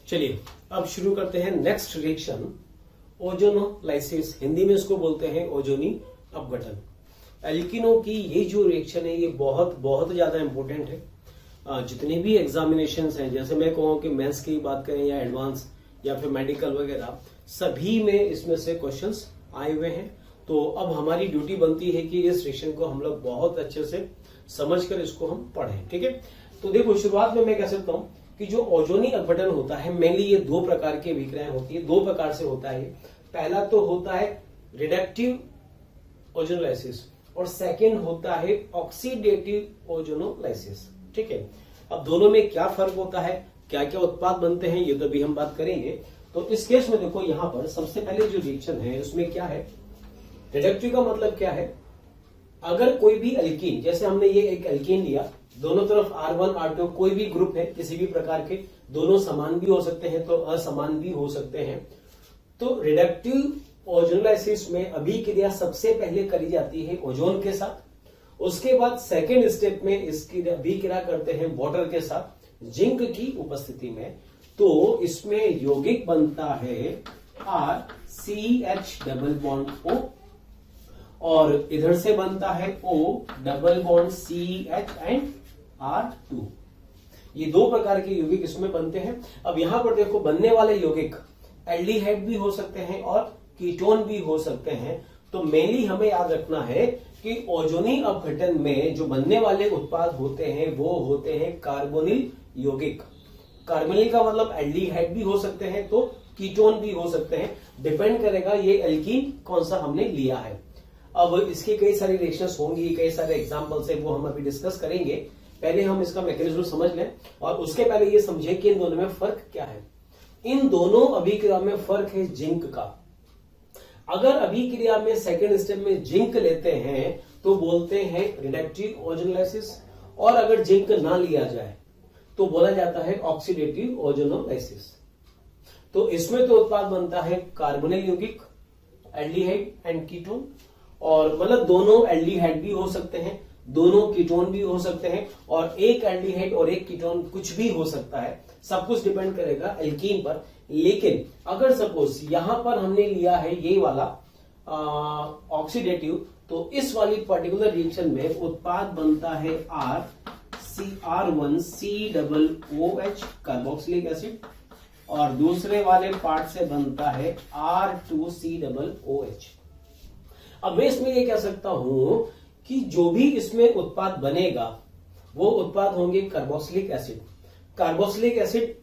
चलिए अब शुरू करते हैं नेक्स्ट रिएक्शन, ओजोनोलाइसिस। हिंदी में इसको बोलते हैं ओजोनी अपघटन। एल्किनों की ये जो रिएक्शन है ये बहुत बहुत ज्यादा इंपॉर्टेंट है। जितने भी एग्जामिनेशन हैं, जैसे मैं कहूँ कि मेंस की बात करें या एडवांस या फिर मेडिकल वगैरह, सभी में इसमें से क्वेश्चंस आए हुए हैं। तो अब हमारी ड्यूटी बनती है कि इस रिएक्शन को हम लोग बहुत अच्छे से समझकर इसको हम पढ़ें। ठीक है, तो देखो शुरुआत में मैं कह सकता हूं कि जो ओजोनी अपघटन होता है, मेनली ये दो प्रकार की अभिक्रियाएं होती है, दो प्रकार से होता है। पहला तो होता है रिडक्टिव ओजोनोलाइसिस और सेकेंड होता है ऑक्सीडेटिव ओजोनोलाइसिस। ठीक है, अब दोनों में क्या फर्क होता है, क्या क्या उत्पाद बनते हैं, ये तो भी हम बात करेंगे। तो इस केस में देखो यहां पर सबसे पहले जो रिएक्शन है उसमें क्या है, रिडक्टिव का मतलब क्या है, अगर कोई भी एल्कीन, जैसे हमने ये एक एल्कीन लिया, दोनों तरफ R1 R2 कोई भी ग्रुप है किसी भी प्रकार के, दोनों समान भी हो सकते हैं तो असमान भी हो सकते हैं। तो रिडक्टिव ओजोनोलाइसिस में अभिक्रिया सबसे पहले करी जाती है ओजोन के साथ, उसके बाद सेकेंड स्टेप में इसकी अभिक्रिया करते हैं वाटर के साथ जिंक की उपस्थिति में। तो इसमें यौगिक बनता है RCH डबल बॉन्ड O और इधर से बनता है O double bond CH and R2। ये दो प्रकार के यौगिक इसमें बनते हैं। अब यहां पर देखो बनने वाले यौगिक एल्डिहाइड भी हो सकते हैं और कीटोन भी हो सकते हैं। तो मेनली हमें याद रखना है कि ओजोनी अपघटन में जो बनने वाले उत्पाद होते हैं वो होते हैं कार्बोनिल यौगिक। कार्बोनिल का मतलब एल्डिहाइड भी हो सकते हैं तो कीटोन भी हो सकते हैं, डिपेंड करेगा ये एल्कीन कौन सा हमने लिया है। अब इसके कई सारी रिएक्शंस होंगी, कई सारे एग्जांपल्स है, वो हम अभी डिस्कस करेंगे। पहले हम इसका मैकेनिज्म समझ लें और उसके पहले ये समझे कि इन दोनों में फर्क क्या है। इन दोनों अभिक्रिया में फर्क है जिंक का। अगर अभिक्रिया में सेकेंड स्टेप में जिंक लेते हैं तो बोलते हैं रिडक्टिव ओजोनोलाइसिस, और अगर जिंक ना लिया जाए तो बोला जाता है ऑक्सीडेटिव ओजोनोलाइसिस। तो इसमें तो उत्पाद बनता है कार्बोनिल यौगिक, एल्डिहाइड एंड कीटोन, और मतलब दोनों एल्डिहाइड भी हो सकते हैं, दोनों कीटोन भी हो सकते हैं, और एक एल्डिहाइड और एक कीटोन कुछ भी हो सकता है। सब कुछ डिपेंड करेगा एल्कीन पर। लेकिन अगर सपोज यहां पर हमने लिया है ये वाला ऑक्सीडेटिव, तो इस वाली पर्टिकुलर रिएक्शन में उत्पाद बनता है R1C double OH carboxylic acid, और दूसरे वाले पार्ट से बनता है R2C डबल OH। अब मैं इसमें ये कह सकता हूं कि जो भी इसमें उत्पाद बनेगा वो उत्पाद होंगे कार्बोक्सिलिक एसिड। कार्बोक्सिलिक एसिड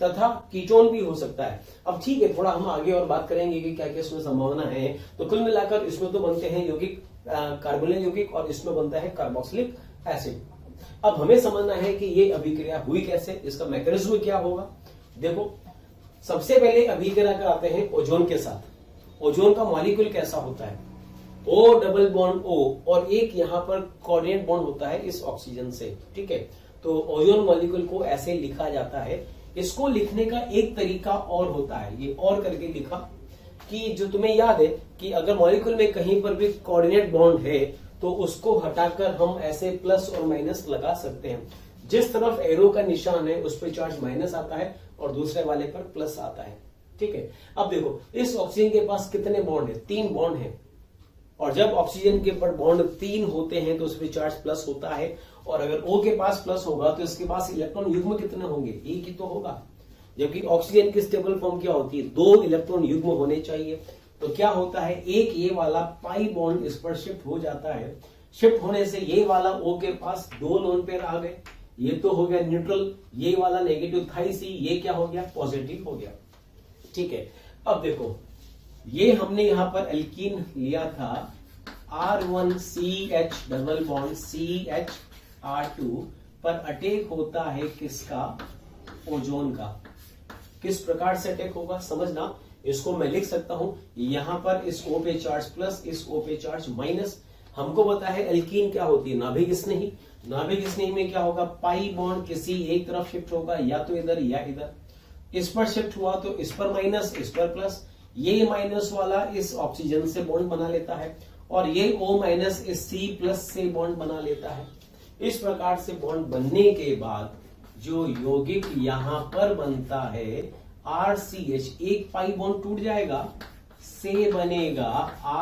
तथा कीटोन भी हो सकता है। अब ठीक है, थोड़ा हम आगे और बात करेंगे कि क्या क्या इसमें संभावना है। तो कुल मिलाकर इसमें तो बनते हैं यौगिक कार्बोनिल यौगिक और इसमें बनता है कार्बोक्सिलिक एसिड। अब हमें समझना है कि ये अभिक्रिया हुई कैसे, इसका मैकेनिज्म क्या होगा। देखो सबसे पहले अभिक्रिया कराते हैं ओजोन के साथ। ओजोन का मॉलिक्यूल कैसा होता है, O डबल बॉन्ड O, और एक यहां पर कोऑर्डिनेट बॉन्ड होता है इस ऑक्सीजन से। ठीक है, तो ओजोन मॉलिक्यूल को ऐसे लिखा जाता है। इसको लिखने का एक तरीका और होता है, ये और करके लिखा कि जो तुम्हें याद है कि अगर मॉलिक्यूल में कहीं पर भी कोऑर्डिनेट बॉन्ड है तो उसको हटाकर हम ऐसे प्लस और माइनस लगा सकते हैं। जिस तरफ एरो का निशान है उस पर चार्ज माइनस आता है और दूसरे वाले पर प्लस आता है। ठीक है, अब देखो इस ऑक्सीजन के पास कितने बॉन्ड है, 3 बॉन्ड है, और जब ऑक्सीजन के ऊपर बॉन्ड 3 होते हैं तो उसमें चार्ज प्लस होता है, और अगर O के पास प्लस होगा तो इसके पास इलेक्ट्रॉन युग्म कितने होंगे, एक ही तो होगा। जबकि ऑक्सीजन की स्टेबल फॉर्म क्या होती है, 2 इलेक्ट्रॉन युग्म होने चाहिए। तो क्या होता है, एक ये वाला पाई बॉन्ड इस पर शिफ्ट हो जाता है। शिफ्ट होने से ये वाला O के पास 2 लोन पेयर आ गए, ये तो हो गया न्यूट्रल, ये वाला नेगेटिव था इसी, ये क्या हो गया, पॉजिटिव हो गया। ठीक है, अब देखो ये हमने यहां पर एल्कीन लिया था R1CH double bond CH R2 पर अटैक होता है किसका, ओजोन का। किस प्रकार से अटैक होगा समझना, इसको मैं लिख सकता हूं, यहां पर इस O पे चार्ज प्लस, इस O पे चार्ज माइनस। हमको पता है एल्कीन क्या होती है, नाभिक स्नेही। नाभिक स्नेही में क्या होगा, पाई बॉन्ड किसी एक तरफ शिफ्ट होगा, या तो इधर या इधर। इस पर शिफ्ट हुआ तो इस पर माइनस, इस पर प्लस। ये माइनस वाला इस ऑक्सीजन से बॉन्ड बना लेता है और ये O माइनस इस C प्लस से बॉन्ड बना लेता है। इस प्रकार से बॉन्ड बनने के बाद जो यौगिक यहां पर बनता है RCH, एक पाई बॉन्ड टूट जाएगा, से बनेगा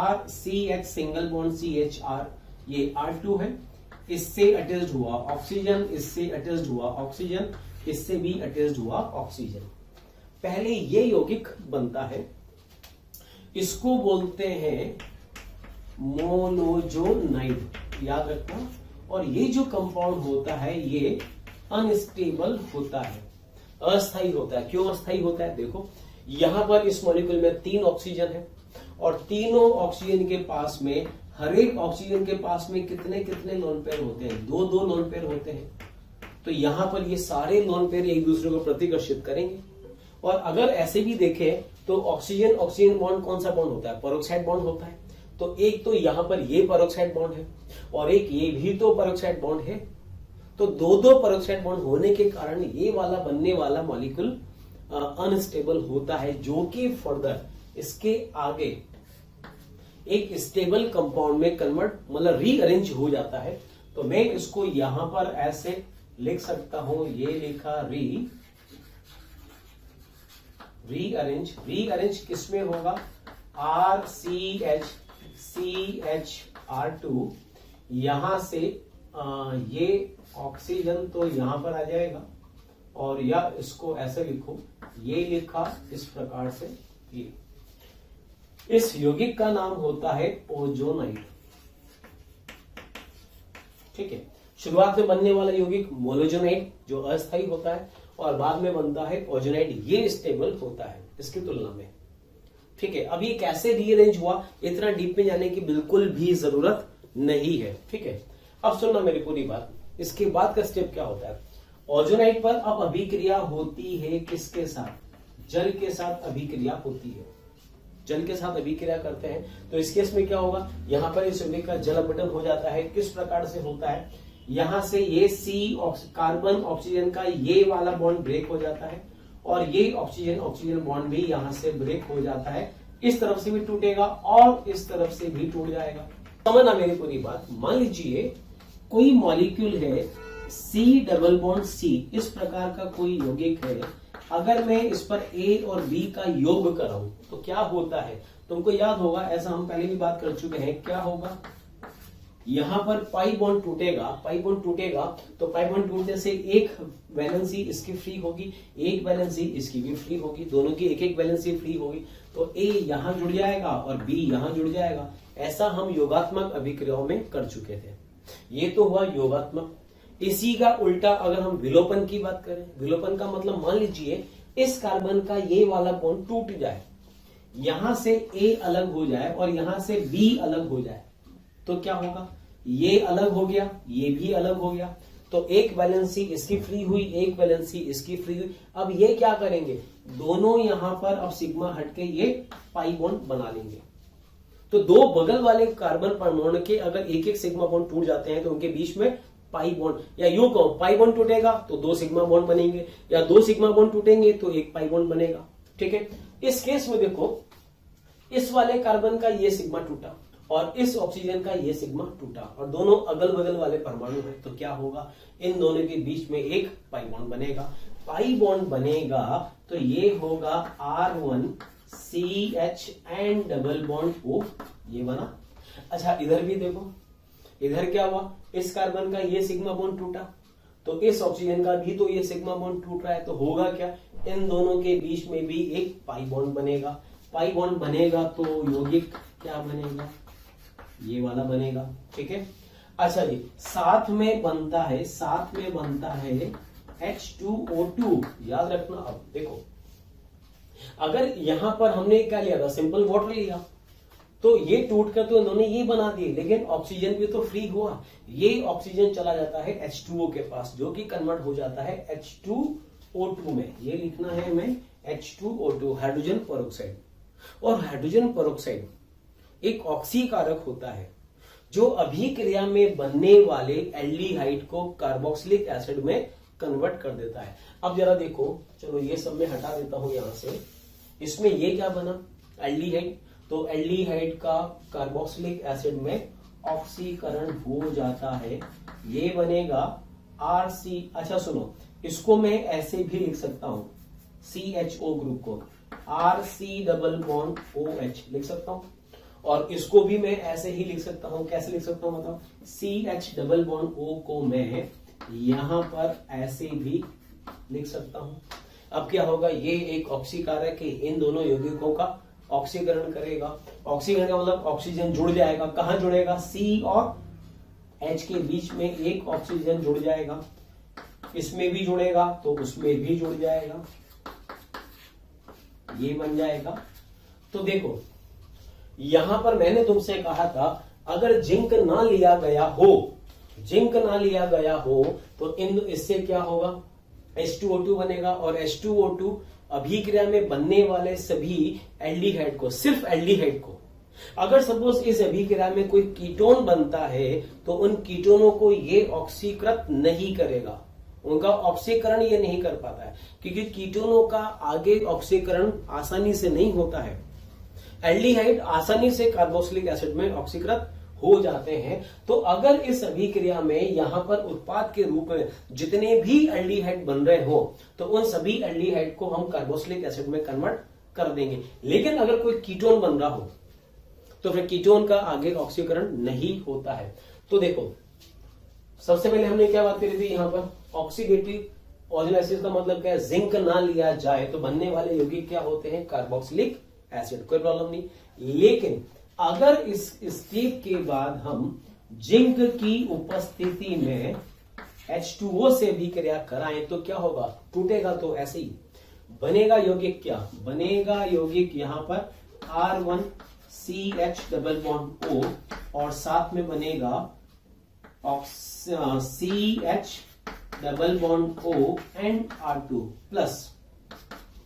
RCH सिंगल बॉन्ड CHR, ये R2 है, इससे अटैच्ड हुआ ऑक्सीजन, इससे अटैच्ड हुआ ऑक्सीजन, इससे भी अटैच्ड हुआ ऑक्सीजन। पहले ये यौगिक बनता है, इसको बोलते हैं मोनोजोनाइड, याद रखना। और ये जो कंपाउंड होता है ये अनस्टेबल होता है, अस्थायी होता है। क्यों अस्थायी होता है? देखो यहां पर इस मॉलिक्यूल में 3 ऑक्सीजन है और तीनों ऑक्सीजन के पास में, हर एक ऑक्सीजन के पास में कितने कितने लोन पेयर होते हैं? 2-2 लोन पेयर होते हैं। तो यहां पर ये सारे लोन पेयर एक दूसरे को प्रतिकर्षित करेंगे। और अगर ऐसे भी देखें तो ऑक्सीजन ऑक्सीजन बॉन्ड कौन सा बॉन्ड होता है? पेरोक्साइड बॉन्ड होता है। तो एक तो यहां पर ये पेरोक्साइड बॉन्ड है और एक ये भी तो पेरोक्साइड बॉन्ड है। तो 2-2 पेरोक्साइड बॉन्ड होने के कारण ये वाला बनने वाला मॉलिक्यूल अनस्टेबल होता है, जो कि फर्दर इसके आगे एक स्टेबल कंपाउंड में कन्वर्ट, मतलब रीअरेंज हो जाता है। तो मैं इसको यहां पर ऐसे लिख सकता हूं, ये लिखा रीअरेंज किसमें होगा? RCH यहां से ये ऑक्सीजन तो यहां पर आ जाएगा, और या इसको ऐसे लिखो, ये लिखा इस प्रकार से, ये इस यौगिक का नाम होता है ओजोनाइड। ठीक है, शुरुआत में बनने वाला यौगिक मोनोजोनाइड जो अस्थायी होता है, और बाद में बनता है ओजोनाइड, ये स्टेबल होता है इसकी तुलना में। ठीक है, अब ये कैसे रीअरेंज हुआ, इतना डीप में जाने की बिल्कुल भी जरूरत नहीं है। ठीक है, अब सुनना मेरी पूरी बात। इसके बाद का स्टेप क्या होता है? ओजोनाइड पर अब अभिक्रिया होती है किसके साथ? जल के साथ अभिक्रिया होती है। जल के साथ अभिक्रिया करते हैं तो इस केस में क्या होगा? यहां पर इस यौगिक का जल अपघटन हो जाता है। किस प्रकार से होता है? यहां से ये C कार्बन ऑक्सीजन का ये वाला बॉन्ड ब्रेक हो जाता है, और ये ऑक्सीजन ऑक्सीजन बॉन्ड भी यहां से ब्रेक हो जाता है। इस तरफ से भी टूटेगा और इस तरफ से भी टूट जाएगा। समझना मेरी पूरी बात। मान लीजिए कोई मॉलिक्यूल है C डबल बॉन्ड C, इस प्रकार का कोई यौगिक है। अगर मैं इस पर A और B का योग कराऊं तो क्या होता है? तुमको याद होगा, ऐसा हम पहले भी बात कर चुके हैं। क्या होगा? यहां पर पाई बॉन्ड टूटेगा, पाई बॉन्ड टूटेगा तो पाई बॉन्ड टूटने से एक वैलेंसी इसकी फ्री होगी, एक वैलेंसी इसकी भी फ्री होगी, दोनों की एक एक वैलेंसी फ्री होगी। तो A यहां जुड़ जाएगा और B यहां जुड़ जाएगा। ऐसा हम योगात्मक अभिक्रियाओं में कर चुके थे। ये तो हुआ योगात्मक। इसी का उल्टा अगर हम विलोपन की बात करें, विलोपन का मतलब मान लीजिए इस कार्बन का ये वाला बॉन्ड टूट जाए, यहां से A अलग हो जाए और यहां से B अलग हो जाए, तो क्या होगा? ये अलग हो गया, ये भी अलग हो गया, तो एक वैलेंसी इसकी फ्री हुई, एक वैलेंसी इसकी फ्री हुई। अब ये क्या करेंगे? दोनों यहां पर अब सिग्मा हटके ये पाई बॉन्ड बना लेंगे। तो दो बगल वाले कार्बन परमाणु के अगर एक एक सिग्मा बॉन्ड टूट जाते हैं तो उनके बीच में पाई बॉन्ड, या यूं कहो पाई बॉन्ड टूटेगा तो 2 सिग्मा बॉन्ड बनेंगे, या 2 सिग्मा बॉन्ड टूटेंगे तो 1 पाई बॉन्ड बनेगा। ठीक है, इस केस में देखो इस वाले कार्बन का ये सिग्मा टूटा और इस ऑक्सीजन का ये सिग्मा टूटा, और दोनों अगल बगल वाले परमाणु हैं, तो क्या होगा? इन दोनों के बीच में एक पाई बॉन्ड बनेगा। पाई बॉन्ड बनेगा तो ये होगा R1CH and double bond O, ये बना। अच्छा, इधर भी देखो, इधर क्या हुआ? इस कार्बन का ये सिग्मा बॉन्ड टूटा तो इस ऑक्सीजन का भी तो ये सिग्मा बॉन्ड टूट रहा है, तो होगा क्या? इन दोनों के बीच में भी एक पाई बॉन्ड बनेगा। पाई बॉन्ड बनेगा तो यौगिक क्या बनेगा? ये वाला बनेगा। ठीक है, अच्छा जी, साथ में बनता है H2O2, याद रखना। अब देखो, अगर यहां पर हमने क्या लिया था? सिंपल वाटर लिया, तो ये टूट कर तो इन्होंने ये बना दिए, लेकिन ऑक्सीजन भी तो फ्री हुआ। ये ऑक्सीजन चला जाता है H2O के पास, जो कि कन्वर्ट हो जाता है H2O2 में। ये लिखना है हमें H2O2, हाइड्रोजन पेरोक्साइड। और हाइड्रोजन पेरोक्साइड एक ऑक्सीकारक होता है जो अभिक्रिया में बनने वाले एल्डिहाइड को कार्बोक्सिलिक एसिड में कन्वर्ट कर देता है। अब जरा देखो, चलो ये सब मैं हटा देता हूं यहां से। इसमें ये क्या बना? एल्डिहाइड। तो एल्डिहाइड का कार्बोक्सिलिक एसिड में ऑक्सीकरण हो जाता है। ये बनेगा RC। अच्छा सुनो, इसको मैं ऐसे भी लिख सकता हूं, CHO ग्रुप को RC डबल बॉन्ड OH लिख सकता हूं, और इसको भी मैं ऐसे ही लिख सकता हूं। कैसे लिख सकता हूं बताओ? CH डबल बॉन्ड O को मैं यहां पर ऐसे भी लिख सकता हूं। अब क्या होगा, ये एक ऑक्सीकारक है, इन दोनों यौगिकों का ऑक्सीकरण करेगा। ऑक्सीकरण का मतलब ऑक्सीजन जुड़ जाएगा। कहां जुड़ेगा? C और H के बीच में एक ऑक्सीजन जुड़ जाएगा, इसमें भी जुड़ेगा तो उसमें भी जुड़ जाएगा, ये बन जाएगा। तो देखो यहां पर मैंने तुमसे कहा था अगर जिंक ना लिया गया हो तो इससे क्या होगा? H2O2 बनेगा, और H2O2 अभिक्रिया में बनने वाले सभी एल्डिहाइड को, सिर्फ एल्डिहाइड को, अगर सपोज इस अभिक्रिया में कोई कीटोन बनता है तो उन कीटोनों को ये ऑक्सीकृत नहीं करेगा, उनका ऑक्सीकरण ये नहीं कर पाता है, क्योंकि कीटोनों का आगे ऑक्सीकरण आसानी से नहीं होता है। एल्डिहाइड आसानी से कार्बोक्सिलिक एसिड में ऑक्सीकृत हो जाते हैं। तो अगर इस अभिक्रिया में यहां पर उत्पाद के रूप में जितने भी एल्डिहाइड बन रहे हो तो उन सभी एल्डिहाइड को हम कार्बोक्सिलिक एसिड में कन्वर्ट कर देंगे। लेकिन अगर कोई कीटोन बन रहा हो तो फिर कीटोन का आगे ऑक्सीकरण नहीं होता है। तो देखो सबसे पहले हमने क्या बात करी थी, यहां पर ऑक्सीडेटिव ऑक्सीडेसिस का मतलब क्या है? जिंक ना लिया जाए तो बनने वाले यौगिक क्या होते हैं? Carboxylic acid. कोई प्रॉब्लम नहीं। लेकिन अगर इस स्टेप के बाद हम जिंक की उपस्थिति में H2O से भी क्रिया कराएं तो क्या होगा? टूटेगा तो ऐसे ही बनेगा यौगिक। क्या बनेगा यौगिक? यहां पर R1CH डबल बॉन्ड O और साथ में बनेगा CH double bond O and R2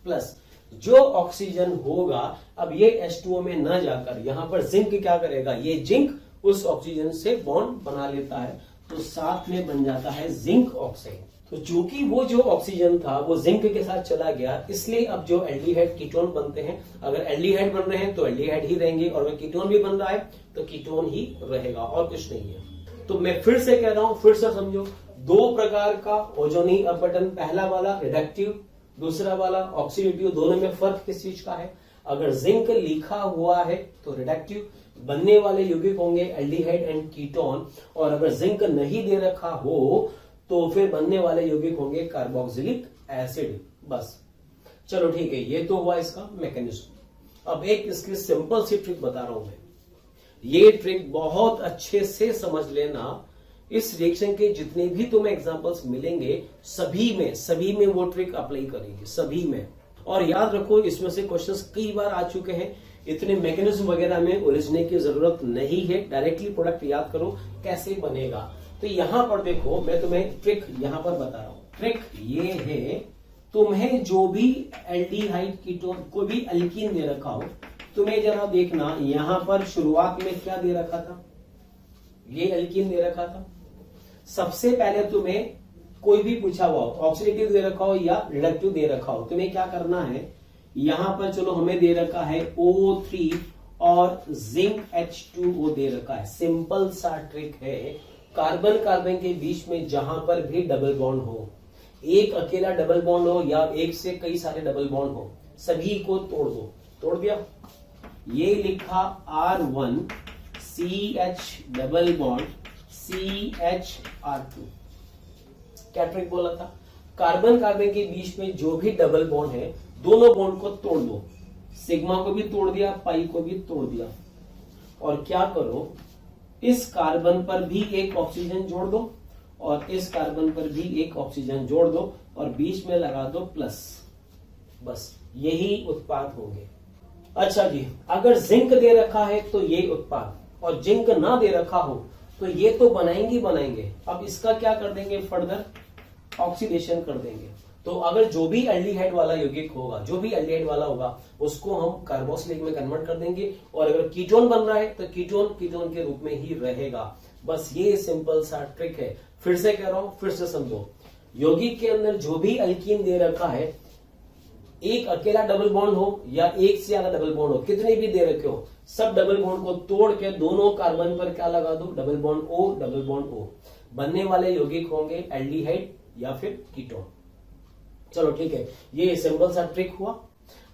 plus जो ऑक्सीजन होगा अब ये H2O में न जाकर यहां पर जिंक क्या करेगा? ये जिंक उस ऑक्सीजन से बॉन्ड बना लेता है, तो साथ में बन जाता है जिंक ऑक्साइड। तो चूंकि वो जो ऑक्सीजन था वो जिंक के साथ चला गया, इसलिए अब जो एल्डिहाइड कीटोन बनते हैं, अगर एल्डिहाइड बन रहे हैं तो एल्डिहाइड ही रहेंगे, और अगर कीटोन भी बन रहा है तो कीटोन ही रहेगा, और कुछ नहीं है। तो मैं फिर से कह रहा हूं, फिर से समझो, दो प्रकार का ओजोनी अपघटन, पहला वाला रिडक्टिव, दूसरा वाला ऑक्सीडेटिव। दोनों में फर्क किस चीज का है? अगर जिंक लिखा हुआ है तो रिडक्टिव, बनने वाले यौगिक होंगे एल्डिहाइड एंड कीटोन, और अगर जिंक नहीं दे रखा हो तो फिर बनने वाले यौगिक होंगे कार्बोक्सिलिक एसिड। बस चलो ठीक है, ये तो हुआ इसका मैकेनिज्म। अब एक इसकी सिंपल सी ट्रिक बता रहा हूं मैं, ये ट्रिक बहुत अच्छे से समझ लेना। इस रिएक्शन के जितने भी तुम्हें एग्जांपल्स मिलेंगे सभी में वो ट्रिक अप्लाई करेंगे, सभी में। और याद रखो इसमें से क्वेश्चंस कई बार आ चुके हैं, इतने मैकेनिज्म वगैरह में उलझने की जरूरत नहीं है, डायरेक्टली प्रोडक्ट याद करो कैसे बनेगा। तो यहां पर देखो मैं तुम्हें ट्रिक यहां पर बता रहा हूं। ट्रिक ये है, तुम्हें जो भी एल्डिहाइड कीटोन कोई भी अल्कीन दे रखा हो, तुम्हें जरा देखना यहां पर शुरुआत में क्या दे रखा था? ये अल्कीन दे रखा था। सबसे पहले तुम्हें कोई भी पूछा हुआ हो, ऑक्सीडेटिव दे रखा हो या रिडक्टिव दे रखा हो, तुम्हें क्या करना है? यहां पर चलो हमें दे रखा है O3 और जिंक H2O दे रखा है। सिंपल सा ट्रिक है, कार्बन कार्बन के बीच में जहां पर भी डबल बॉन्ड हो, एक अकेला डबल बॉन्ड हो या एक से कई सारे डबल बॉन्ड हो, सभी को तोड़ दो। तोड़ दिया, ये लिखा R1CH डबल बॉन्ड CHR2। क्या ट्रिक बोला था? कार्बन कार्बन के बीच में जो भी डबल बॉन्ड है दोनों बॉन्ड को तोड़ दो। सिग्मा को भी तोड़ दिया, पाई को भी तोड़ दिया, और क्या करो, इस कार्बन पर भी एक ऑक्सीजन जोड़ दो और इस कार्बन पर भी एक ऑक्सीजन जोड़ दो और बीच में लगा दो प्लस। बस यही उत्पाद होंगे। अच्छा जी, अगर जिंक दे रखा है तो ये उत्पाद, और जिंक ना दे रखा हो तो ये तो बनाएंगे। अब इसका क्या कर देंगे? फर्दर ऑक्सीडेशन कर देंगे। तो अगर जो भी एल्डिहाइड वाला यौगिक होगा, जो भी एल्डिहाइड वाला होगा, उसको हम कार्बोक्सिलिक में कन्वर्ट कर देंगे, और अगर कीटोन बन रहा है तो कीटोन के रूप में ही रहेगा। बस ये सिंपल सा ट्रिक है। फिर से कह रहा हूं, फिर से समझो, यौगिक के अंदर जो भी अल्कीन दे रखा है, एक अकेला डबल बॉन्ड हो या एक से ज्यादा डबल बॉन्ड हो, कितने भी दे रखे हो, सब डबल बॉन्ड को तोड़ के दोनों कार्बन पर क्या लगा दो, double bond O, double bond O। बनने वाले यौगिक होंगे एल्डिहाइड या फिर कीटोन। चलो ठीक है, ये सिंपल सा ट्रिक हुआ।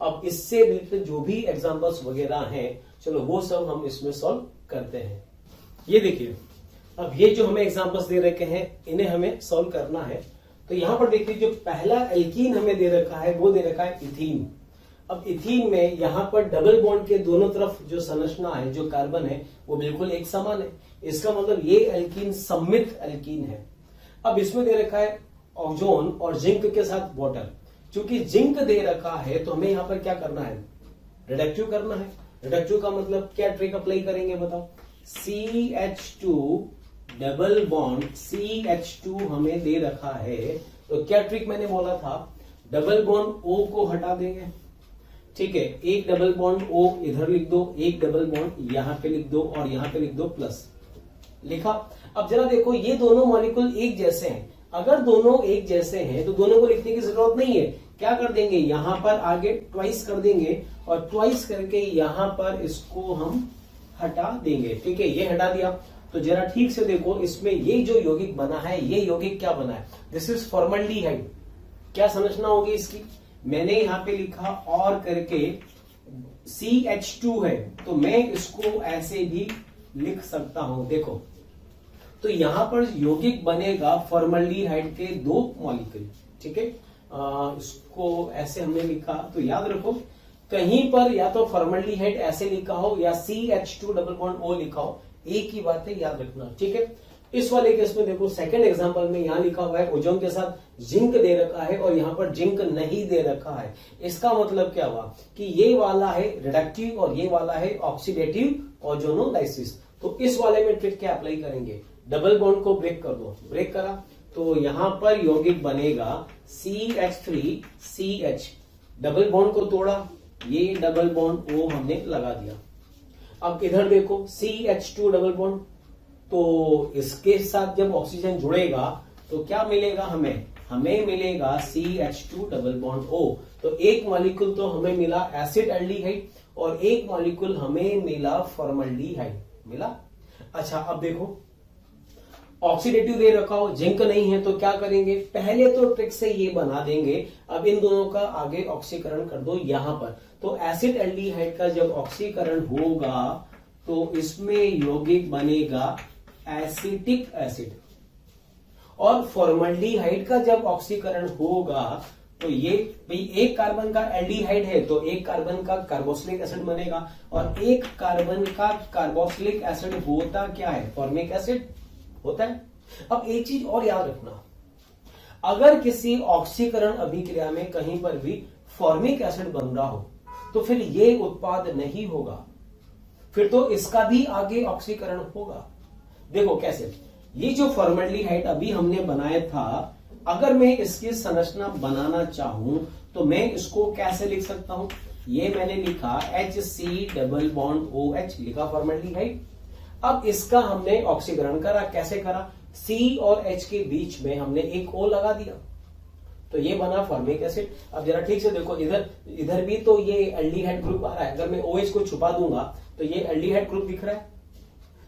अब इससे रिलेटेड जो भी एग्जांपल्स वगैरह हैं, चलो वो सब हम इसमें सॉल्व करते हैं। ये देखिए, अब ये जो हमें एग्जांपल्स दे रखे हैं इन्हें हमें सॉल्व करना है। तो यहां पर देखिए, जो पहला एल्कीन हमें दे रखा है वो दे रखा है इथीन। अब इथीन में यहां पर डबल बॉन्ड के दोनों तरफ जो संरचना है, जो कार्बन है, वो बिल्कुल एक समान है। इसका मतलब ये एल्कीन सममित एल्कीन है। अब इसमें दे रखा है ओजोन और जिंक के साथ वाटर। चूंकि जिंक दे रखा है तो हमें यहां पर क्या करना है, रिडक्टिव करना है। रिडक्टिव का मतलब क्या ट्रिक अप्लाई करेंगे बताओ, CH2 डबल बॉन्ड CH2 हमें दे रखा है, तो क्या ट्रिक मैंने बोला था, डबल बॉन्ड O को हटा देंगे। ठीक है, एक डबल बॉन्ड O इधर लिख दो, एक डबल बॉन्ड यहां पे लिख दो और यहां पे लिख दो प्लस, लिखा। अब जरा देखो, ये दोनों मॉलिक्यूल एक जैसे हैं। अगर दोनों एक जैसे हैं तो दोनों को लिखने की जरूरत नहीं है। क्या कर देंगे, यहां पर आगे ट्वाइस कर देंगे और ट्वाइस करके यहां पर इसको हम हटा देंगे। ठीक है, ये हटा दिया। तो जरा ठीक से देखो, इसमें ये जो यौगिक बना है, ये यौगिक क्या बना है, दिस इज फॉर्मल्डिहाइड। क्या संरचना होगी इसकी, मैंने यहां पे लिखा और करके CH2 है, तो मैं इसको ऐसे भी लिख सकता हूं। देखो, तो यहां पर यौगिक बनेगा फॉर्मल्डिहाइड के दो मॉलिक्यूल। ठीक है, इसको ऐसे हमने लिखा, तो याद रखो कहीं पर या तो फॉर्मल्डिहाइड ऐसे लिखा हो या CH2 डबल बॉन्ड O लिखा हो, एक ही बात है, याद रखना। ठीक है, इस वाले केस में देखो, सेकंड एग्जांपल में यहां लिखा हुआ है ओजोन के साथ जिंक दे रखा है और यहां पर जिंक नहीं दे रखा है। इसका मतलब क्या हुआ कि ये वाला है रिडक्टिव और ये वाला है ऑक्सीडेटिव ओजोनोलाइसिस। तो इस वाले में ट्रिक क्या अप्लाई करेंगे, डबल बॉन्ड को ब्रेक कर दो। ब्रेक करा तो यहां पर यौगिक बनेगा CH3CH, डबल बॉन्ड को तोड़ा, ये डबल बॉन्ड O हमने लगा दिया। अब इधर देखो CH2 डबल बॉन्ड, तो इसके साथ जब ऑक्सीजन जुड़ेगा तो क्या मिलेगा हमें, हमें मिलेगा CH2 डबल बॉन्ड O। तो एक मॉलिक्यूल तो हमें मिला एसिड एल्डिहाइड और एक मॉलिक्यूल हमें मिला फॉर्मल्डिहाइड मिला। अच्छा, अब देखो ऑक्सीडेटिव दे रखा हो, जिंक नहीं है, तो क्या करेंगे, पहले तो ट्रिक से ये बना देंगे। अब इन दोनों का आगे ऑक्सीकरण कर दो यहां पर। तो एसिड एल्डिहाइड का जब ऑक्सीकरण होगा तो इसमें यौगिक बनेगा एसिटिक एसिड, और फॉर्मल्डिहाइड का जब ऑक्सीकरण होगा तो ये एक कार्बन का एल्डिहाइड है तो एक कार्बन का कार्बोक्सिलिक एसिड बनेगा, और एक कार्बन का कार्बोक्सिलिक एसिड होता क्या है, फॉर्मिक एसिड होता है। अब एक चीज और याद रखना, अगर किसी ऑक्सीकरण अभिक्रिया में कहीं पर भी फॉर्मिक एसिड बन रहा हो तो फिर ये उत्पाद नहीं होगा, फिर तो इसका भी आगे ऑक्सीकरण होगा। देखो कैसे, ये जो फॉर्मल्डिहाइड अभी हमने बनाया था, अगर मैं इसकी संरचना बनाना चाहूं तो मैं इसको कैसे लिख सकता हूं, ये मैंने लिखा HC डबल बॉन्ड OH लिखा फॉर्मल्डिहाइड। अब इसका हमने ऑक्सीकरण करा, कैसे करा, C और H के बीच में हमने एक O लगा दिया, तो ये बना फॉर्मिक एसिड। अब जरा ठीक से देखो, इधर भी तो ये एल्डिहाइड ग्रुप आ रहा है, अगर मैं OH को छुपा दूंगा तो ये एल्डिहाइड ग्रुप दिख रहा है।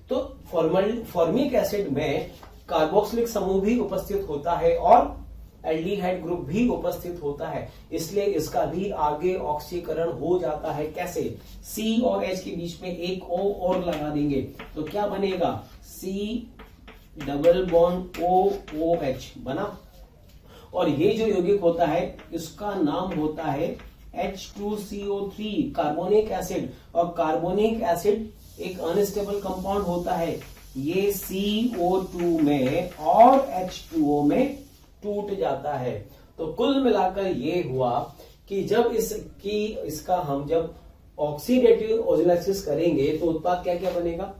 तो फॉर्मिक एसिड में कार्बोक्सिलिक समूह भी उपस्थित होता है और एल्डिहाइड ग्रुप भी उपस्थित होता है, इसलिए इसका भी आगे ऑक्सीकरण हो जाता है। कैसे, C और H के बीच में एक O और लगा देंगे तो क्या बनेगा, C डबल बॉन्ड OH बना। और ये जो यौगिक होता है इसका नाम होता है H2CO3 कार्बोनिक एसिड, और कार्बोनिक एसिड एक अनस्टेबल कंपाउंड होता है, ये CO2 में और H2O में टूट जाता है। तो कुल मिलाकर ये हुआ कि जब इसका हम जब ऑक्सीडेटिव ओजोलाइसिस करेंगे तो उत्पाद क्या क्या बनेगा,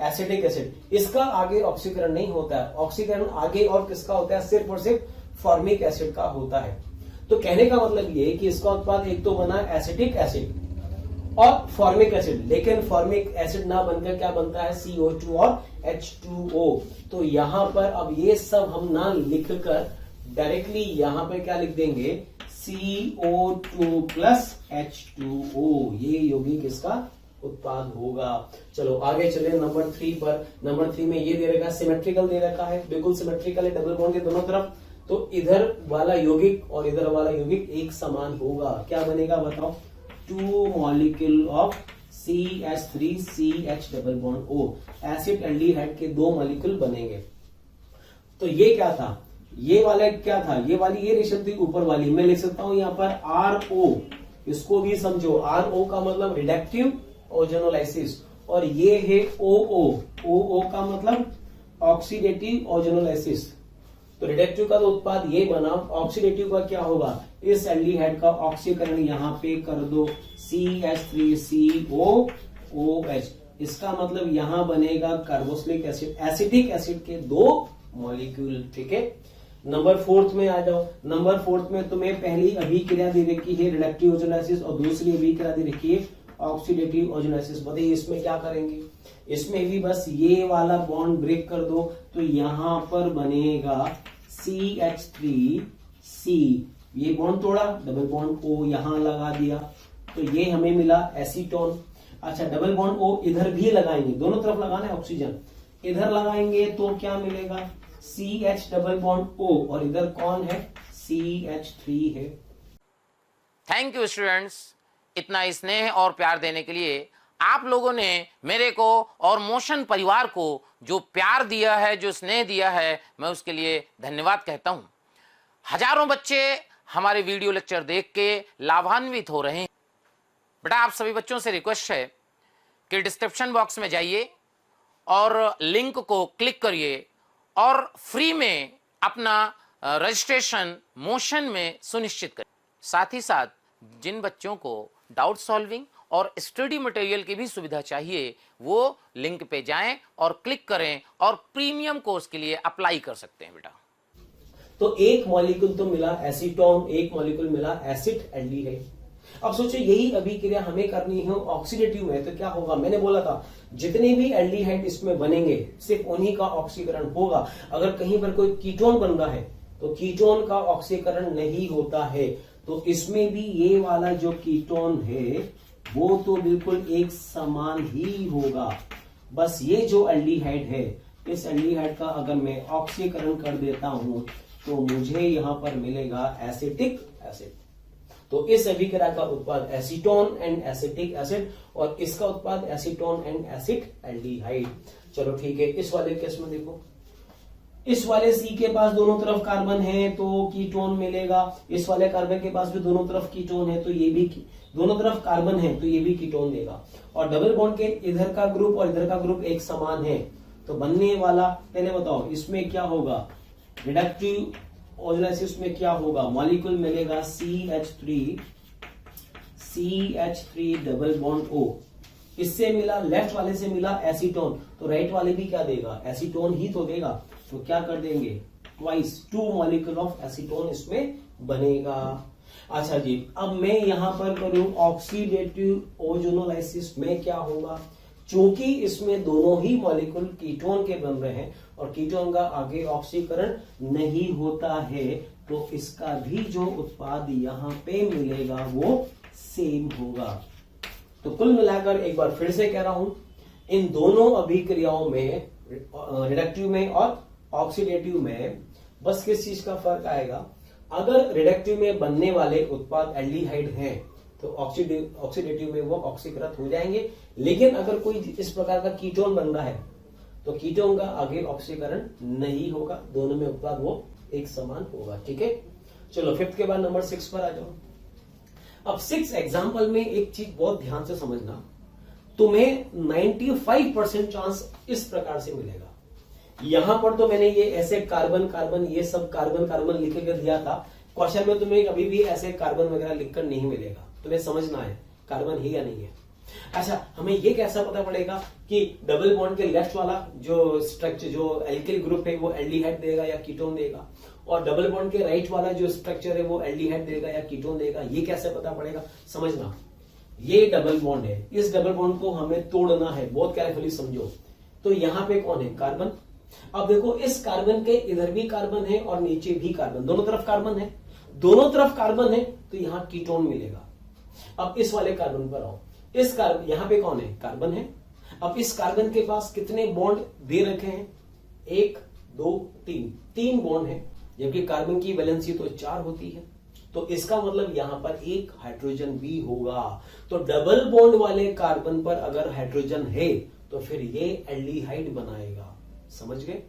एसिटिक एसिड। इसका आगे ऑक्सीकरण नहीं होता है, ऑक्सीकरण आगे और किसका होता है, सिर्फ और सिर्फ फॉर्मिक एसिड का होता है। तो कहने का मतलब ये कि इसका उत्पाद एक तो बना एसिटिक एसिड और फॉर्मिक एसिड, लेकिन फॉर्मिक एसिड ना बनकर क्या बनता है, CO2 और H2O। तो यहां पर अब ये सब हम ना लिखकर डायरेक्टली यहां पे क्या लिख देंगे, CO2 प्लस H2O, ये यौगिक इसका उत्पाद होगा। चलो आगे चले नंबर 3 पर। नंबर 3 में ये दे रखा है, सिमेट्रिकल दे रखा है, बिल्कुल सिमेट्रिकल है डबल बॉन्ड के दोनों तरफ। तो इधर वाला यौगिक और इधर वाला यौगिक एक समान होगा। क्या बनेगा बताओ? 2 molecule of CH3CH double bond O, acid aldehyde के 2 मॉलिक्यूल बनेंगे। तो ये क्या था? ये वाला क्या था? ये वाली ये रेशम थी ऊपर वाली। मैं लिख सकता हूं यहां पर RO, इसको भी समझो। RO का मतलब रिडक्टिव ओजोनोलाइसिस, और ये है OO का मतलब ऑक्सीडेटिव ओजोनोलाइसिस। तो रिडक्टिव का तो उत्पाद ये बना, ऑक्सीडेटिव का क्या होगा? इस एल्डिहाइड का ऑक्सीकरण यहां पे कर दो, CH3COOH। इसका मतलब यहां बनेगा कार्बोक्सिलिक एसिड, एसिटिक एसिड के 2 मॉलिक्यूल। ठीक है, नंबर 4 में आ जाओ। नंबर 4 में तुम्हें पहली अभिक्रिया दे रखी है रिडक्टिव ओजोनोलाइसिस, और दूसरी अभिक्रिया दे रखी है ऑक्सीडेटिव ओजोनोलाइसिस। बताइए इसमें क्या करेंगे? इसमें भी बस ये वाला बॉन्ड ब्रेक कर दो, तो यहां पर बनेगा CH3C, ये बॉन्ड तोड़ा, डबल बॉन्ड O यहां लगा दिया, तो ये हमें मिला एसीटोन। अच्छा, डबल बॉन्ड O इधर भी लगाएंगे, दोनों तरफ लगाना है ऑक्सीजन, इधर लगाएंगे तो क्या मिलेगा? CH डबल बॉन्ड O, और इधर कौन है? CH3 है। थैंक यू स्टूडेंट्स, इतना स्नेह और प्यार देने के लिए। आप लोगों ने मेरे को और मोशन परिवार को जो प्यार दिया है, जो स्नेह दिया है, मैं उसके लिए धन्यवाद कहता हूं। हजारों बच्चे हमारे वीडियो लेक्चर देख के लाभान्वित हो रहे हैं। बेटा, आप सभी बच्चों से रिक्वेस्ट है कि डिस्क्रिप्शन बॉक्स में जाइए और लिंक को क्लिक करिए और फ्री में अपना रजिस्ट्रेशन मोशन में सुनिश्चित करें। साथ ही साथ जिन बच्चों को डाउट सॉल्विंग और स्टडी मटेरियल की भी सुविधा चाहिए, वो लिंक पे जाएं और क्लिक करें और प्रीमियम कोर्स के लिए अप्लाई कर सकते हैं। बेटा, तो एक मॉलिक्यूल तो मिला एसीटोन, एक मॉलिक्यूल मिला एसिड एल्डिहाइड। अब सोचो यही अभिक्रिया हमें करनी है ऑक्सीडेटिव में, तो क्या होगा? मैंने बोला था जितने भी एल्डिहाइड इसमें बनेंगे सिर्फ उन्हीं का ऑक्सीकरण होगा। अगर कहीं पर कोई कीटोन बन रहा है तो कीटोन का ऑक्सीकरण नहीं होता है। तो इसमें भी ये वाला जो कीटोन है वो तो बिल्कुल एक समान ही होगा। बस ये जो एल्डिहाइड है, इस एल्डिहाइड का अगर मैं ऑक्सीकरण कर देता हूं तो मुझे यहां पर मिलेगा एसिटिक एसिड। तो इस अभिक्रिया का उत्पाद एसीटोन एंड एसिटिक एसिड, और इसका उत्पाद एसीटोन एंड एसिड एल्डिहाइड। चलो ठीक है, इस वाले केस में देखो, इस वाले C के पास दोनों तरफ कार्बन है तो कीटोन मिलेगा, इस वाले कार्बन के पास भी दोनों तरफ कीटोन है तो ये भी दोनों तरफ कार्बन है तो ये भी कीटोन देगा। और डबल बॉन्ड के इधर का ग्रुप और इधर का ग्रुप एक समान है, तो बनने वाला, पहले बताओ इसमें क्या होगा? रिडक्टिव ओजोलाइसिस में क्या होगा? मॉलिक्यूल मिलेगा CH3 डबल बॉन्ड O। इससे मिला, लेफ्ट वाले से मिला एसीटोन, तो राइट वाले भी क्या देगा? एसीटोन ही तो देगा। तो क्या कर देंगे? ट्वाइस 2 मॉलिक्यूल ऑफ एसीटोन इसमें बनेगा। अच्छा जी, अब मैं यहां पर करूं ऑक्सीडेटिव ओजोनोलाइसिस में क्या होगा? चूंकि इसमें दोनों ही मॉलिक्यूल कीटोन के बन रहे हैं और कीटोन का आगे ऑक्सीकरण नहीं होता है, तो इसका भी जो उत्पाद यहां पे मिलेगा वो सेम होगा। तो कुल मिलाकर एक बार फिर से कह रहा हूं, इन दोनों अभिक्रियाओं में, रिडक्टिव में और ऑक्सीडेटिव में, बस किस चीज का फर्क आएगा? अगर रिडक्टिव में बनने वाले उत्पाद एल्डिहाइड हैं तो ऑक्सीडेटिव में वो ऑक्सीकृत हो जाएंगे। लेकिन अगर कोई इस प्रकार का कीटोन बन रहा है तो कीटोन का आगे ऑक्सीकरण नहीं होगा, दोनों में उत्पाद वो एक समान होगा। ठीक है, चलो 5th के बाद नंबर 6 पर आ जाओ। अब 6 एग्जाम्पल में एक चीज बहुत ध्यान से समझना, तुम्हें 95% चांस इस प्रकार से मिलेगा। यहां पर तो मैंने ये ऐसे कार्बन कार्बन, ये सब कार्बन कार्बन लिख कर दिया था। क्वेश्चन में तुम्हें कभी भी ऐसे कार्बन वगैरह लिखकर नहीं मिलेगा, तुम्हें समझना है कार्बन है या नहीं है। अच्छा, हमें ये कैसा पता पड़ेगा कि डबल बॉन्ड के लेफ्ट वाला जो स्ट्रक्चर, जो एल्किल ग्रुप है वो एल्डिहाइड देगा या कीटोन देगा, और डबल बॉन्ड के राइट वाला जो स्ट्रक्चर है वो एल्डिहाइड देगा या कीटोन देगा? ये कैसे पता पड़ेगा? समझना, ये डबल बॉन्ड है, इस डबल बॉन्ड को हमें तोड़ना है, बहुत केयरफुली समझो। तो यहां पे कौन है? कार्बन। अब देखो, इस कार्बन के इधर भी कार्बन है और नीचे भी कार्बन, दोनों तरफ कार्बन है, दोनों तरफ कार्बन है, तो यहां कीटोन मिलेगा। अब इस वाले कार्बन पर आओ, इस कार्बन, यहां पे कौन है, कार्बन है। अब इस कार्बन के पास कितने बॉन्ड दे रखे हैं, 1 2 3, 3 बॉन्ड है, जबकि कार्बन की वैलेंसी तो 4 होती है। तो इसका मतलब यहां पर एक हाइड्रोजन भी होगा। तो डबल बॉन्ड वाले कार्बन पर अगर हाइड्रोजन है तो फिर ये एल्डिहाइड बनाएगा। समझ गए?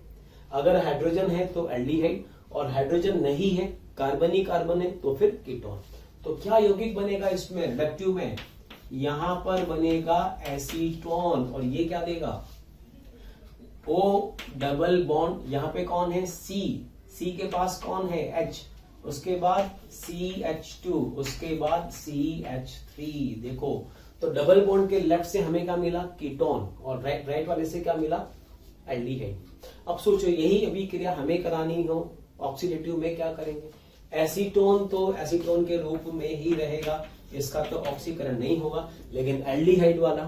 अगर हाइड्रोजन है तो एल्डिहाइड, और हाइड्रोजन नहीं है, कार्बन ही कार्बन है, तो फिर कीटोन। तो क्या यौगिक बनेगा इसमें, रिडक्टिव में, यहां पर बनेगा एसीटोन, और ये क्या देगा, O डबल बॉन्ड, यहां पे कौन है, C के पास कौन है, H, उसके बाद CH2, उसके बाद CH3। देखो, तो डबल बॉन्ड के लेफ्ट से हमें क्या मिला, कीटोन, और राइट वाले से क्या मिला, एल्डिहाइड। अब सोचो यही अभिक्रिया हमें करानी हो ऑक्सीडेटिव में, क्या करेंगे, एसीटोन तो एसीटोन के रूप में ही रहेगा, इसका तो ऑक्सीकरण नहीं होगा, लेकिन एल्डिहाइड वाला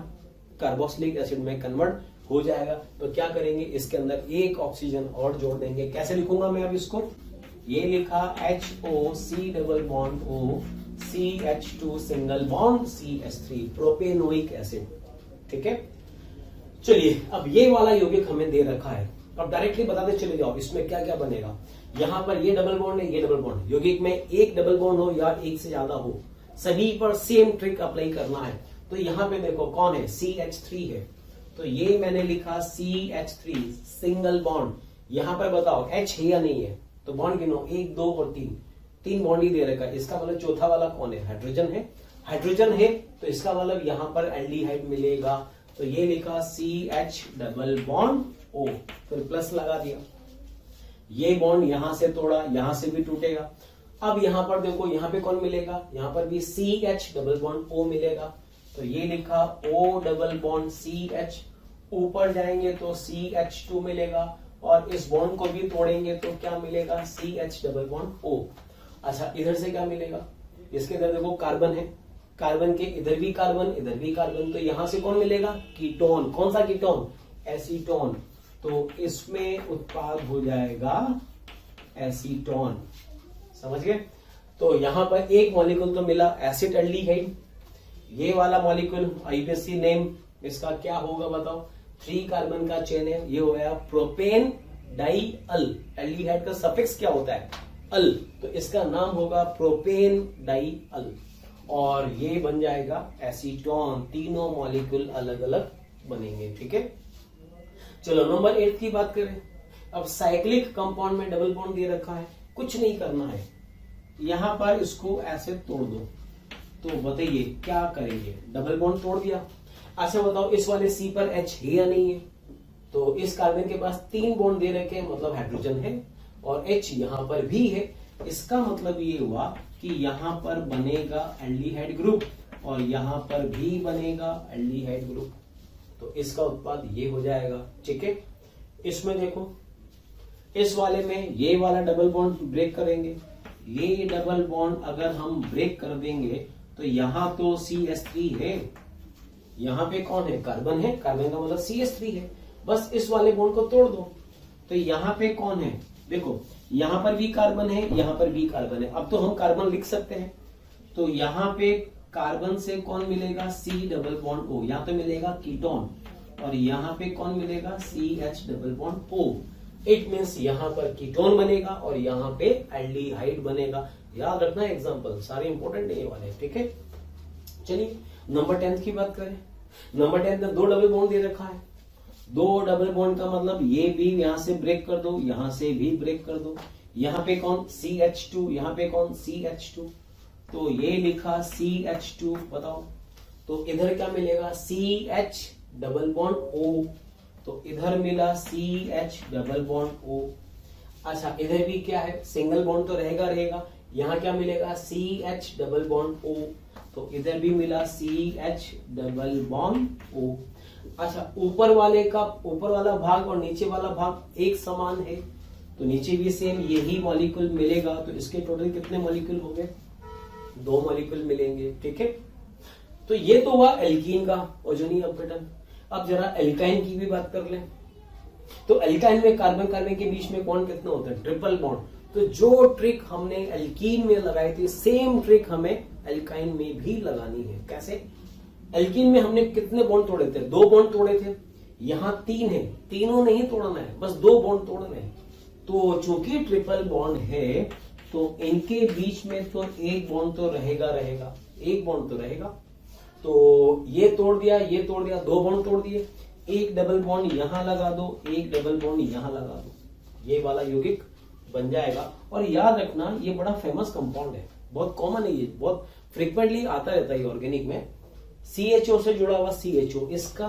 कार्बोक्सिलिक एसिड में कन्वर्ट हो जाएगा। तो क्या करेंगे, इसके अंदर एक ऑक्सीजन और जोड़ देंगे। कैसे लिखूंगा मैं अब इसको, ये लिखा HOC double bond O, CH2 single bond CH3, propanoic acid. ठीक है, चलिए अब ये वाला यौगिक हमें दे रखा है। अब डायरेक्टली बताते चले जाओ इसमें क्या क्या बनेगा। यहां पर ये डबल बॉन्ड है, ये डबल बॉन्ड, यौगिक में एक डबल बॉन्ड हो या एक से ज्यादा हो, सभी पर सेम ट्रिक अप्लाई करना है। तो यहां पे देखो कौन है, CH3 है, तो ये मैंने लिखा CH3 सिंगल बॉन्ड। यहां पर बताओ H है या नहीं है, तो बॉन्ड गिनो, 1 2 और 3, 3 बॉन्ड ही दे रखा है। इसका मतलब चौथा वाला कौन है, हाइड्रोजन है। हाइड्रोजन है तो इसका मतलब यहां पर एल्डिहाइड मिलेगा। तो ये लिखा CH डबल बॉन्ड O, फिर प्लस लगा दिया, ये बॉन्ड यहां से तोड़ा, यहां से भी टूटेगा। अब यहां पर देखो, यहां पे कौन मिलेगा, यहां पर भी CH डबल बॉन्ड O मिलेगा। तो ये लिखा O डबल बॉन्ड CH, ऊपर जाएंगे तो CH2 मिलेगा, और इस बॉन्ड को भी तोड़ेंगे तो क्या मिलेगा, CH डबल बॉन्ड O। अच्छा, इधर से क्या मिलेगा, इसके इधर देखो कार्बन है, कार्बन के इधर भी कार्बन, इधर भी कार्बन, तो यहां से कौन मिलेगा, कीटोन। कौन सा कीटोन, एसीटोन। तो इसमें उत्पाद हो जाएगा एसीटोन। समझ गए? तो यहां पर एक मॉलिक्यूल तो मिला एसिड एल्डिहाइड, ये वाला मॉलिक्यूल आईपीएससी नेम इसका क्या होगा बताओ, 3 कार्बन का चेन है, ये हो गया प्रोपेन डाई अल। एल्डिहाइड का सफिक्स क्या होता है, अल, तो इसका नाम होगा प्रोपेन डाई अल, और ये बन जाएगा एसीटोन। तीनों मॉलिक्यूल अलग अलग बनेंगे। ठीक है, चलो नंबर 8 की बात करें। अब साइक्लिक कंपाउंड में डबल बॉन्ड दे रखा है, कुछ नहीं करना है, यहां पर इसको ऐसे तोड़ दो। तो बताइए क्या करेंगे, डबल बॉन्ड तोड़ दिया। अच्छा बताओ इस वाले C पर H है या नहीं है, तो इस कार्बन के पास 3 बॉन्ड दे रखे हैं, मतलब हाइड्रोजन है, और H यहां पर भी है। इसका मतलब ये हुआ कि यहां पर बनेगा एल्डिहाइड ग्रुप, और यहां पर भी बनेगा एल्डिहाइड ग्रुप, तो इसका उत्पाद ये हो जाएगा। ठीक है, इसमें देखो, इस वाले में ये वाला डबल बॉन्ड ब्रेक करेंगे, ये डबल बॉन्ड अगर हम ब्रेक कर देंगे तो यहां तो CH3 है, यहां पे कौन है, कार्बन है, कार्बन का मतलब CH3 है, बस इस वाले बॉन्ड को तोड़ दो। तो यहां पे कौन है, देखो यहां पर भी कार्बन है, यहां पर भी कार्बन है। अब तो हम कार्बन लिख सकते हैं, तो यहां पे कार्बन से कौन मिलेगा, C डबल बॉन्ड O, यहां पे मिलेगा कीटोन, और यहां पे कौन मिलेगा, CH double bond O। It means यहां पर कीटोन बनेगा और यहां पे एल्डिहाइड बनेगा। याद रखना एग्जांपल, सारे इंपॉर्टेंट है ये वाले। ठीक है, चलिए नंबर 10 की बात करें। नंबर 10 में 2 डबल बॉन्ड दे रखा है। 2 डबल बॉन्ड का मतलब ये भी यहां से ब्रेक कर दो, यहां से भी ब्रेक कर दो। यहां पे कौन, CH2, यहां पे कौन, CH2, तो ये लिखा CH2, बताओ तो इधर क्या मिलेगा, CH डबल बॉन्ड O, तो इधर मिला CH डबल बॉन्ड O। अच्छा इधर भी क्या है, सिंगल बॉन्ड तो रहेगा, यहां क्या मिलेगा, CH डबल बॉन्ड O, तो इधर भी मिला CH डबल बॉन्ड O। अच्छा ऊपर वाला भाग और नीचे वाला भाग एक समान है, तो नीचे भी सेम यही मॉलिक्यूल मिलेगा, तो इसके टोटल कितने मॉलिक्यूल हो गए, 2 मॉलिक्यूल मिलेंगे। ठीक है, तो ये तो हुआ एल्कीन का ओजोनी अपघटन। अब जरा एल्काइन की भी बात कर लें। तो एल्काइन में कार्बन कार्बन के बीच में बॉन्ड कितना होता है, ट्रिपल बॉन्ड। तो जो ट्रिक हमने एल्कीन में लगाई थी, सेम ट्रिक हमें एल्काइन में भी लगानी है। कैसे, एल्कीन में हमने कितने बॉन्ड तोड़े थे? 2 बॉन्ड तोड़े थे। यहां 3 है, तीनों नहीं तोड़ना है, बस 2 बॉन्ड तोड़ने हैं। तो चूंकि ट्रिपल बॉन्ड है तो इनके बीच में तो एक बॉन्ड तो रहेगा, एक बॉन्ड तो रहेगा। तो ये तोड़ दिया, ये तोड़ दिया, 2 बॉन्ड तोड़ दिए। एक डबल बॉन्ड यहां लगा दो, एक डबल बॉन्ड यहां लगा दो, ये वाला यौगिक बन जाएगा। और याद रखना ये बड़ा फेमस कंपाउंड है, बहुत कॉमन है, ये बहुत फ्रिक्वेंटली आता रहता है ऑर्गेनिक में। CHO से जुड़ा हुआ CHO, इसका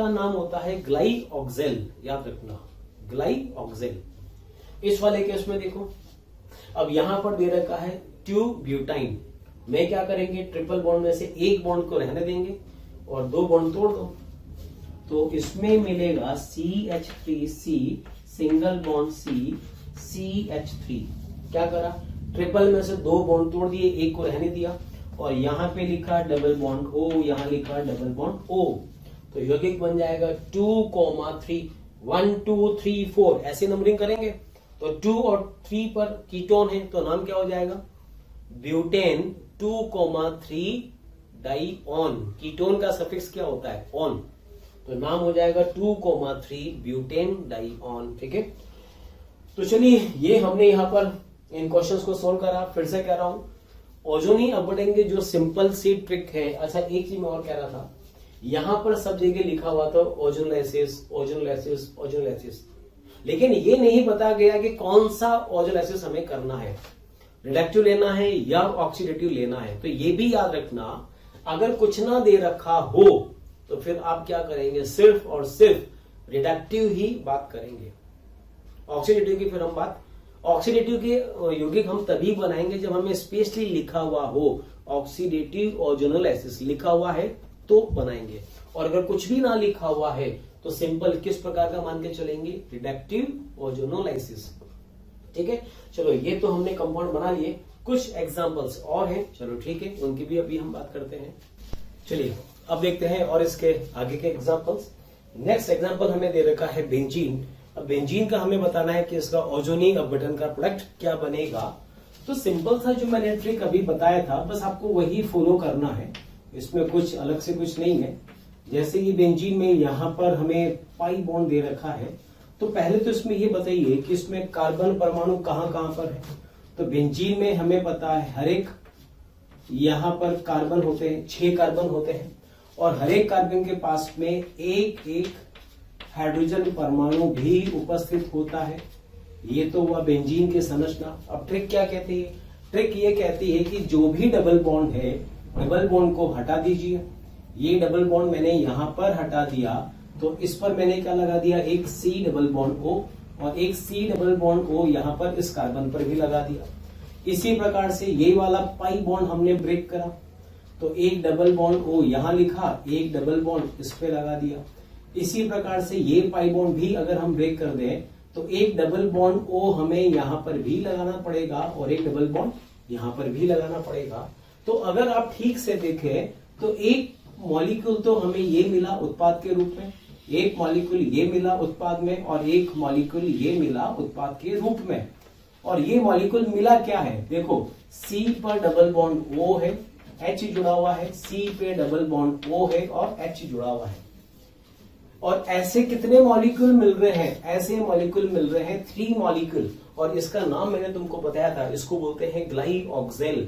नाम होता है ग्लाइऑक्सेल। याद रखना ग्लाइऑक्सेल। इस वाले केस में देखो, अब यहां पर दे रखा है 2 ब्यूटाइन। मैं क्या करेंगे, ट्रिपल बॉन्ड में से एक बॉन्ड को रहने देंगे और 2 बॉन्ड तोड़ दो। तो इसमें मिलेगा CH3C सिंगल बॉन्ड CH3। क्या करा, ट्रिपल में से 2 बॉन्ड तोड़ दिए, एक को रहने दिया और यहां पे लिखा डबल बॉन्ड O, यहां लिखा डबल बॉन्ड O। तो यौगिक बन जाएगा 2,3, 1 2 3 4 ऐसे नंबरिंग करेंगे। तो 2 और 3 पर कीटोन है तो नाम क्या हो जाएगा, ब्यूटेन 2,3 डाइऑन। कीटोन का सफिक्स क्या होता है, ऑन, तो नाम हो जाएगा 2,3 ब्यूटेन डाइऑन। ठीक है, तो चलिए ये हमने यहां पर इन क्वेश्चंस को सोल्व करा। फिर से कह रहा हूं, ओजोनी अपवर्डिंग की जो सिंपल सी ट्रिक है। अच्छा, एक चीज मैं और कह रहा था, यहां पर सब जगह लिखा हुआ था ओजोनलाइसिस, ओजोनलाइसिस, ओजोनलाइसिस, लेकिन ये नहीं बताया गया कि कौन सा ओजोनलाइसिस हमें करना है, रिडक्टिव लेना है या ऑक्सीडेटिव लेना है। तो ये भी याद रखना, अगर कुछ ना दे रखा हो तो फिर आप क्या करेंगे, सिर्फ और सिर्फ रिडक्टिव ही बात करेंगे। ऑक्सीडेटिव की फिर हम बात, ऑक्सीडेटिव के यौगिक हम तभी बनाएंगे जब हमें स्पेशली लिखा हुआ हो, ऑक्सीडेटिव ओजोनोलाइसिस लिखा हुआ है तो बनाएंगे। और अगर कुछ भी ना लिखा हुआ है तो सिंपल किस प्रकार का मान के चलेंगे, रिडक्टिव ओजोनोलाइसिस। ठीक है, चलो ये तो हमने कंपाउंड बना लिए। कुछ एग्जांपल्स और हैं, चलो ठीक है, उनकी भी अभी हम बात करते हैं। चलिए अब देखते हैं और इसके आगे के एग्जांपल्स। नेक्स्ट एग्जांपल हमें दे रखा है बेंजीन। अब बेंजीन का हमें बताना है कि इसका ओजोनिक अपवर्डन का प्रोडक्ट क्या बनेगा। तो सिंपल सा जो मैंने ट्रिक अभी बताया था, बस आपको वही फॉलो करना है, इसमें कुछ अलग से कुछ नहीं है। जैसे ये बेंजीन में यहां पर हमें पाई बॉन्ड दे रखा है, तो पहले तो इसमें ये बताइए कि इसमें कार्बन परमाणु कहां कहां पर है। तो बेंजीन में हमें पता है हर एक यहां पर कार्बन होते हैं, 6 कार्बन होते हैं और हर एक कार्बन के पास में एक एक हाइड्रोजन परमाणु भी उपस्थित होता है। ये तो हुआ बेंजीन की संरचना। अब ट्रिक क्या कहती है, ट्रिक ये कहती है कि जो भी डबल बॉन्ड है, डबल बॉन्ड को हटा दीजिए। ये डबल बॉन्ड मैंने यहां पर हटा दिया तो इस पर मैंने क्या लगा दिया, एक C डबल बॉन्ड O और एक C डबल बॉन्ड O यहां पर इस कार्बन पर भी लगा दिया। इसी प्रकार से ये वाला पाई बॉन्ड हमने ब्रेक करा तो एक डबल बॉन्ड O यहां लिखा, एक डबल बॉन्ड इस पे लगा दिया। इसी प्रकार से ये पाई बॉन्ड भी अगर हम ब्रेक कर दें तो एक डबल बॉन्ड O हमें यहां पर भी लगाना पड़ेगा और एक डबल बॉन्ड यहां पर भी लगाना पड़ेगा। तो अगर आप ठीक से देखें तो एक मॉलिक्यूल तो हमें ये मिला उत्पाद के रूप में, एक मॉलिक्यूल ये मिला उत्पाद में और एक मॉलिक्यूल ये मिला उत्पाद के रूप में। और ये मॉलिक्यूल मिला क्या है, देखो C पर डबल बॉन्ड O है, H जुड़ा हुआ है, C पे डबल बॉन्ड O है और H जुड़ा हुआ है। और ऐसे कितने मॉलिक्यूल मिल रहे हैं, ऐसे मॉलिक्यूल मिल रहे हैं 3 मॉलिक्यूल। और इसका नाम मैंने तुमको बताया था, इसको बोलते हैं ग्लाइऑक्सेल।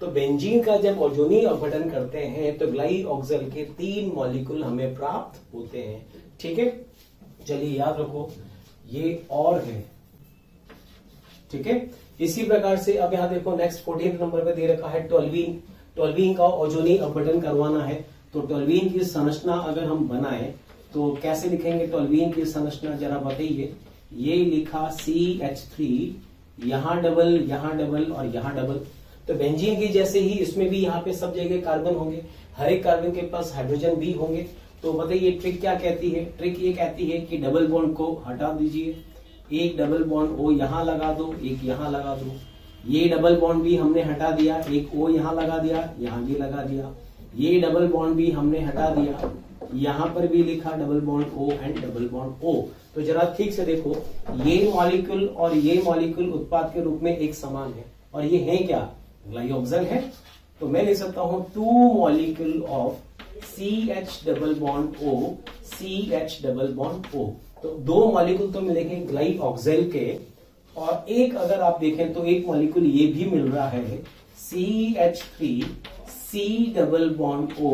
तो बेंजीन का जब ओजोनिक अपवर्डन करते हैं तो ग्लाइऑक्सेल के 3 मॉलिक्यूल हमें प्राप्त होते हैं। ठीक है, चलिए याद रखो ये और है। ठीक है, इसी प्रकार से अब यहां देखो नेक्स्ट 14 नंबर पे दे रखा है टोल्यूइन। टोल्यूइन का ओजोनिक अपवर्डन करवाना है तो टोल्यूइन की संरचना अगर हम बनाए तो कैसे लिखेंगे टोल्यूइन की संरचना जरा बताइए। ये लिखा CH3, यहां डबल और यहां डबल। तो बेंजीन की जैसे ही इसमें भी यहाँ पे सब जगह कार्बन होंगे, हर एक कार्बन के पास हाइड्रोजन भी होंगे। तो बताइए ट्रिक क्या कहती है, ट्रिक ये कहती है कि डबल बॉन्ड को हटा दीजिए, एक डबल बॉन्ड O यहां लगा दो, एक यहां लगा दो। ये डबल बॉन्ड भी हमने हटा दिया, एक O यहां लगा दिया, यहां भी लगा दिया। ये डबल बॉन्ड भी हमने हटा दिया, यहां पर भी लिखा double bond O and double bond O। तो जरा ठीक से देखो, ये मॉलिक्यूल और ये मॉलिक्यूल उत्पाद के रूप में एक समान है और ये है क्या, ग्लाइऑक्सेल है। तो मैं लिख सकता हूं 2 molecule of CH double bond O, CH double bond O। तो 2 मॉलिक्यूल तो मिलेंगे ग्लाइऑक्सिल के, और एक अगर आप देखें तो एक मॉलिक्यूल ये भी मिल रहा है CH3 C double bond O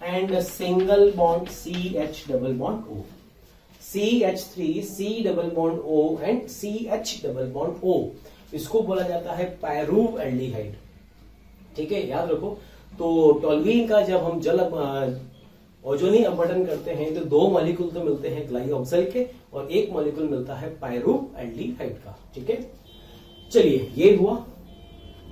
and single bond CH double bond O। CH3 C double bond O and CH double bond O, इसको बोला जाता है पायरूवेल्डिहाइड। ठीक है, याद रखो। तो टोल्यूइन का जब हम जल ओजोनी अपघटन करते हैं तो 2 मॉलिक्यूल तो मिलते हैं ग्लाइऑक्सिल के और एक मॉलिक्यूल मिलता है पायरूवेल्डिहाइड का। ठीक है, चलिए ये हुआ।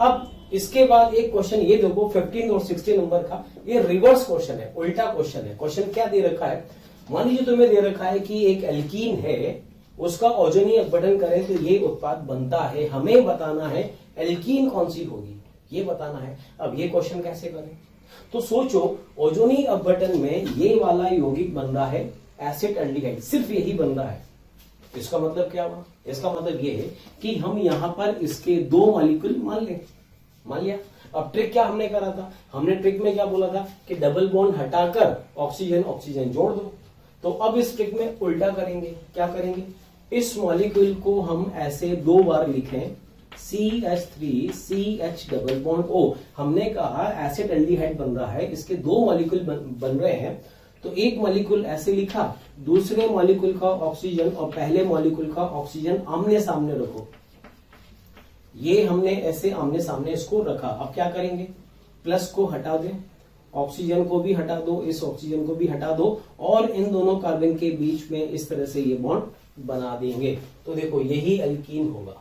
अब इसके बाद एक क्वेश्चन ये देखो 15 और 16 नंबर का, ये रिवर्स क्वेश्चन है, उल्टा क्वेश्चन है। क्वेश्चन क्या दे रखा है, मान लीजिए तुम्हें दे रखा है कि एक एल्कीन है, उसका ओजोनी अपघटन करें तो ये उत्पाद बनता है, हमें बताना है एल्कीन कौन सी होगी, ये बताना है। अब ये क्वेश्चन कैसे करें, तो सोचो ओजोनी अपघटन में ये वाला यौगिक बन रहा है एसिड एल्डिहाइड, सिर्फ यही बन रहा है। इसका मतलब क्या हुआ, इसका मतलब ये है कि हम यहां पर इसके 2 मॉलिक्यूल मान लिया। अब ट्रिक क्या हमने करा था, हमने ट्रिक में क्या बोला था कि डबल बॉन्ड हटाकर ऑक्सीजन ऑक्सीजन जोड़ दो। तो अब इस ट्रिक में उल्टा करेंगे, क्या करेंगे, इस मॉलिक्यूल को हम ऐसे 2 बार लिखें CH3 CH double bond O। हमने कहा एसिड एल्डिहाइड बन रहा है, इसके 2 मॉलिक्यूल बन रहे हैं, तो एक मॉलिक्यूल ऐसे लिखा, दूसरे मॉलिक्यूल का ऑक्सीजन और पहले मॉलिक्यूल का ऑक्सीजन आमने सामने रखो। ये हमने ऐसे आमने सामने इसको रखा। अब क्या करेंगे, प्लस को हटा दें, ऑक्सीजन को भी हटा दो, इस ऑक्सीजन को भी हटा दो, और इन दोनों कार्बन के बीच में इस तरह से ये बॉन्ड बना देंगे। तो देखो यही एल्कीन होगा।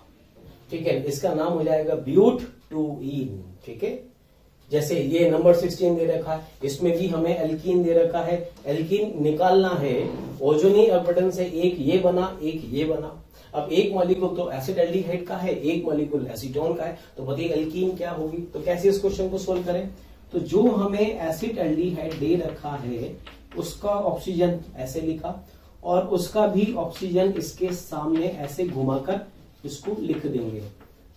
ठीक है, इसका नाम हो जाएगा ब्यूटूइन। ठीक है, जैसे ये नंबर 16 दे रखा है, इसमें भी हमें एल्कीन दे रखा है, एल्कीन निकालना है। ओजोनी अपघटन से एक ये बना, एक ये बना। अब एक मॉलिक्यूल तो एसिड एल्डिहाइड का है, एक मॉलिक्यूल एसीटोन का है, तो बताइए एल्कीन क्या होगी। तो कैसे इस क्वेश्चन को सोल्व करें, तो जो हमें एसिड एल्डिहाइड दे रखा है उसका ऑक्सीजन ऐसे लिखा, और उसका भी ऑक्सीजन इसके सामने ऐसे घुमाकर इसको लिख देंगे।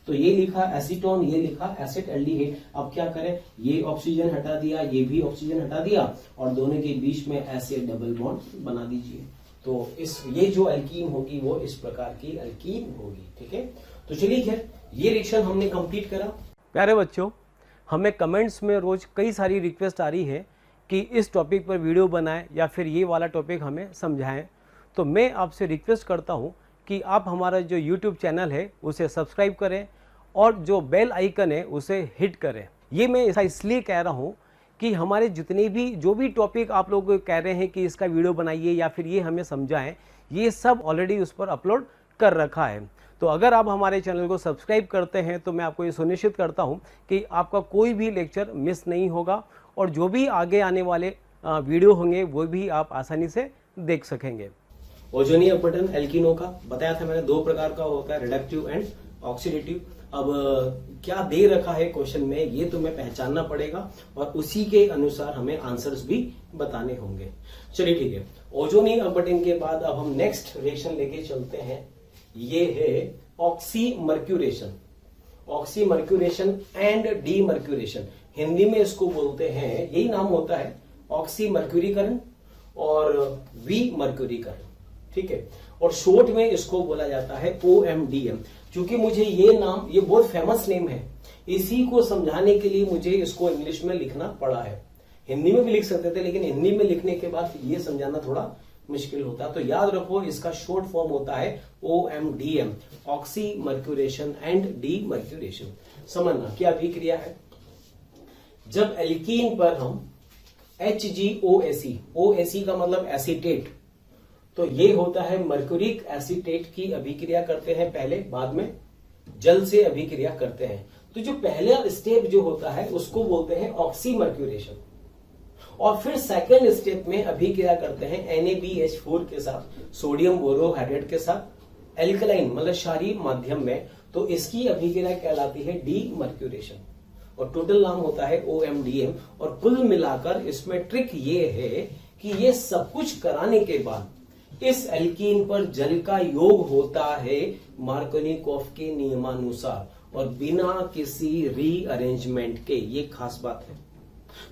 तो ये लिखा एसीटोन, ये लिखा एसिड एल्डिहाइड। अब क्या करें, ये ऑक्सीजन हटा दिया, ये भी ऑक्सीजन हटा दिया, और दोनों के बीच में ऐसे डबल बॉन्ड बना दीजिए। तो ये जो एल्कीन होगी वो इस प्रकार की एल्कीन होगी। ठीक है, तो चलिए खैर ये रिएक्शन हमने कंप्लीट करा। प्यारे बच्चों, हमें कमेंट्स में रोज कई सारी रिक्वेस्ट आ रही है कि इस टॉपिक पर वीडियो बनाएं या फिर ये वाला टॉपिक हमें समझाएं। तो मैं आपसे रिक्वेस्ट करता हूं कि आप हमारा जो YouTube चैनल है उसे सब्सक्राइब करें और जो बेल आइकन है उसे हिट करें। ये मैं ऐसा इसलिए कह रहा हूँ कि हमारे जितने भी जो भी टॉपिक आप लोग कह रहे हैं कि इसका वीडियो बनाइए या फिर ये हमें समझाएं, ये सब ऑलरेडी उस पर अपलोड कर रखा है। तो अगर आप हमारे चैनल को सब्सक्राइब करते हैं तो मैं आपको ये सुनिश्चित करता हूँ कि आपका कोई भी लेक्चर मिस नहीं होगा, और जो भी आगे आने वाले वीडियो होंगे वो भी आप आसानी से देख सकेंगे। ओजोनी अपघटन एल्कीनों का बताया था मैंने, 2 प्रकार का होता है, रिडक्टिव एंड ऑक्सीडेटिव। अब क्या दे रखा है क्वेश्चन में ये तुम्हें पहचानना पड़ेगा, और उसी के अनुसार हमें आंसर्स भी बताने होंगे। चलिए ठीक है, ओजोनी अपघटन के बाद अब हम नेक्स्ट रिएक्शन लेके चलते हैं। ये है oxymercuration. Oxymercuration and demercuration, Hindi में इसको बोलते हैं, यही नाम होता है, ऑक्सीमर्क्यूरीकरण और विमर्क्यूरीकरण। ठीक है, और शॉर्ट में इसको बोला जाता है OMDM। क्योंकि मुझे ये नाम, ये बहुत फेमस नेम है, इसी को समझाने के लिए मुझे इसको इंग्लिश में लिखना पड़ा है। हिंदी में भी लिख सकते थे, लेकिन हिंदी में लिखने के बाद ये समझाना थोड़ा मुश्किल होता है। तो याद रखो, इसका शॉर्ट फॉर्म होता है OMDM, ऑक्सीमर्क्यूरेशन एंड डीमर्क्यूरेशन। समझना क्या अभिक्रिया है, जब एल्कीन पर हम HgOAc, OAc का मतलब एसीटेट, तो ये होता है मर्क्यूरिक एसीटेट की अभिक्रिया करते हैं पहले, बाद में जल से अभिक्रिया करते हैं। तो जो पहला स्टेप जो होता है उसको बोलते हैं ऑक्सीमर्क्यूरेशन, और फिर सेकेंड स्टेप में अभिक्रिया करते हैं NaBH4 के साथ, सोडियम बोरोहाइड्रेट के साथ, एल्कलाइन मतलब क्षारीय माध्यम में, तो इसकी अभिक्रिया कहलाती है डीमर्क्यूरेशन, और टोटल नाम होता है OMDM। और कुल मिलाकर इसमें ट्रिक ये है कि ये सब कुछ कराने के बाद इस एल्कीन पर जल का योग होता है मार्कोनिकोफ के नियमानुसार, और बिना किसी रीअरेंजमेंट के, ये खास बात है।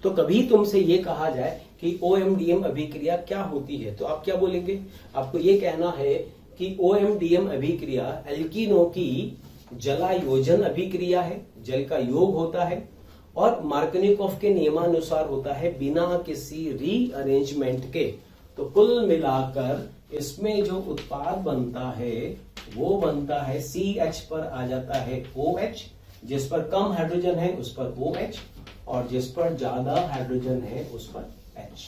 तो कभी तुमसे ये कहा जाए कि OMDM अभिक्रिया क्या होती है, तो आप क्या बोलेंगे? आपको ये कहना है कि OMDM अभिक्रिया एल्कीनों की जलायोजन अभिक्रिया है, जल का योग होता है और मार्कनिकॉफ के नियमानुसार होता है बिना किसी रीअरेंजमेंट के। तो कुल मिलाकर इसमें जो उत्पाद बनता है वो बनता है CH पर आ जाता है OH, जिस पर कम हाइड्रोजन है उस पर OH और जिस पर ज्यादा हाइड्रोजन है उस पर H।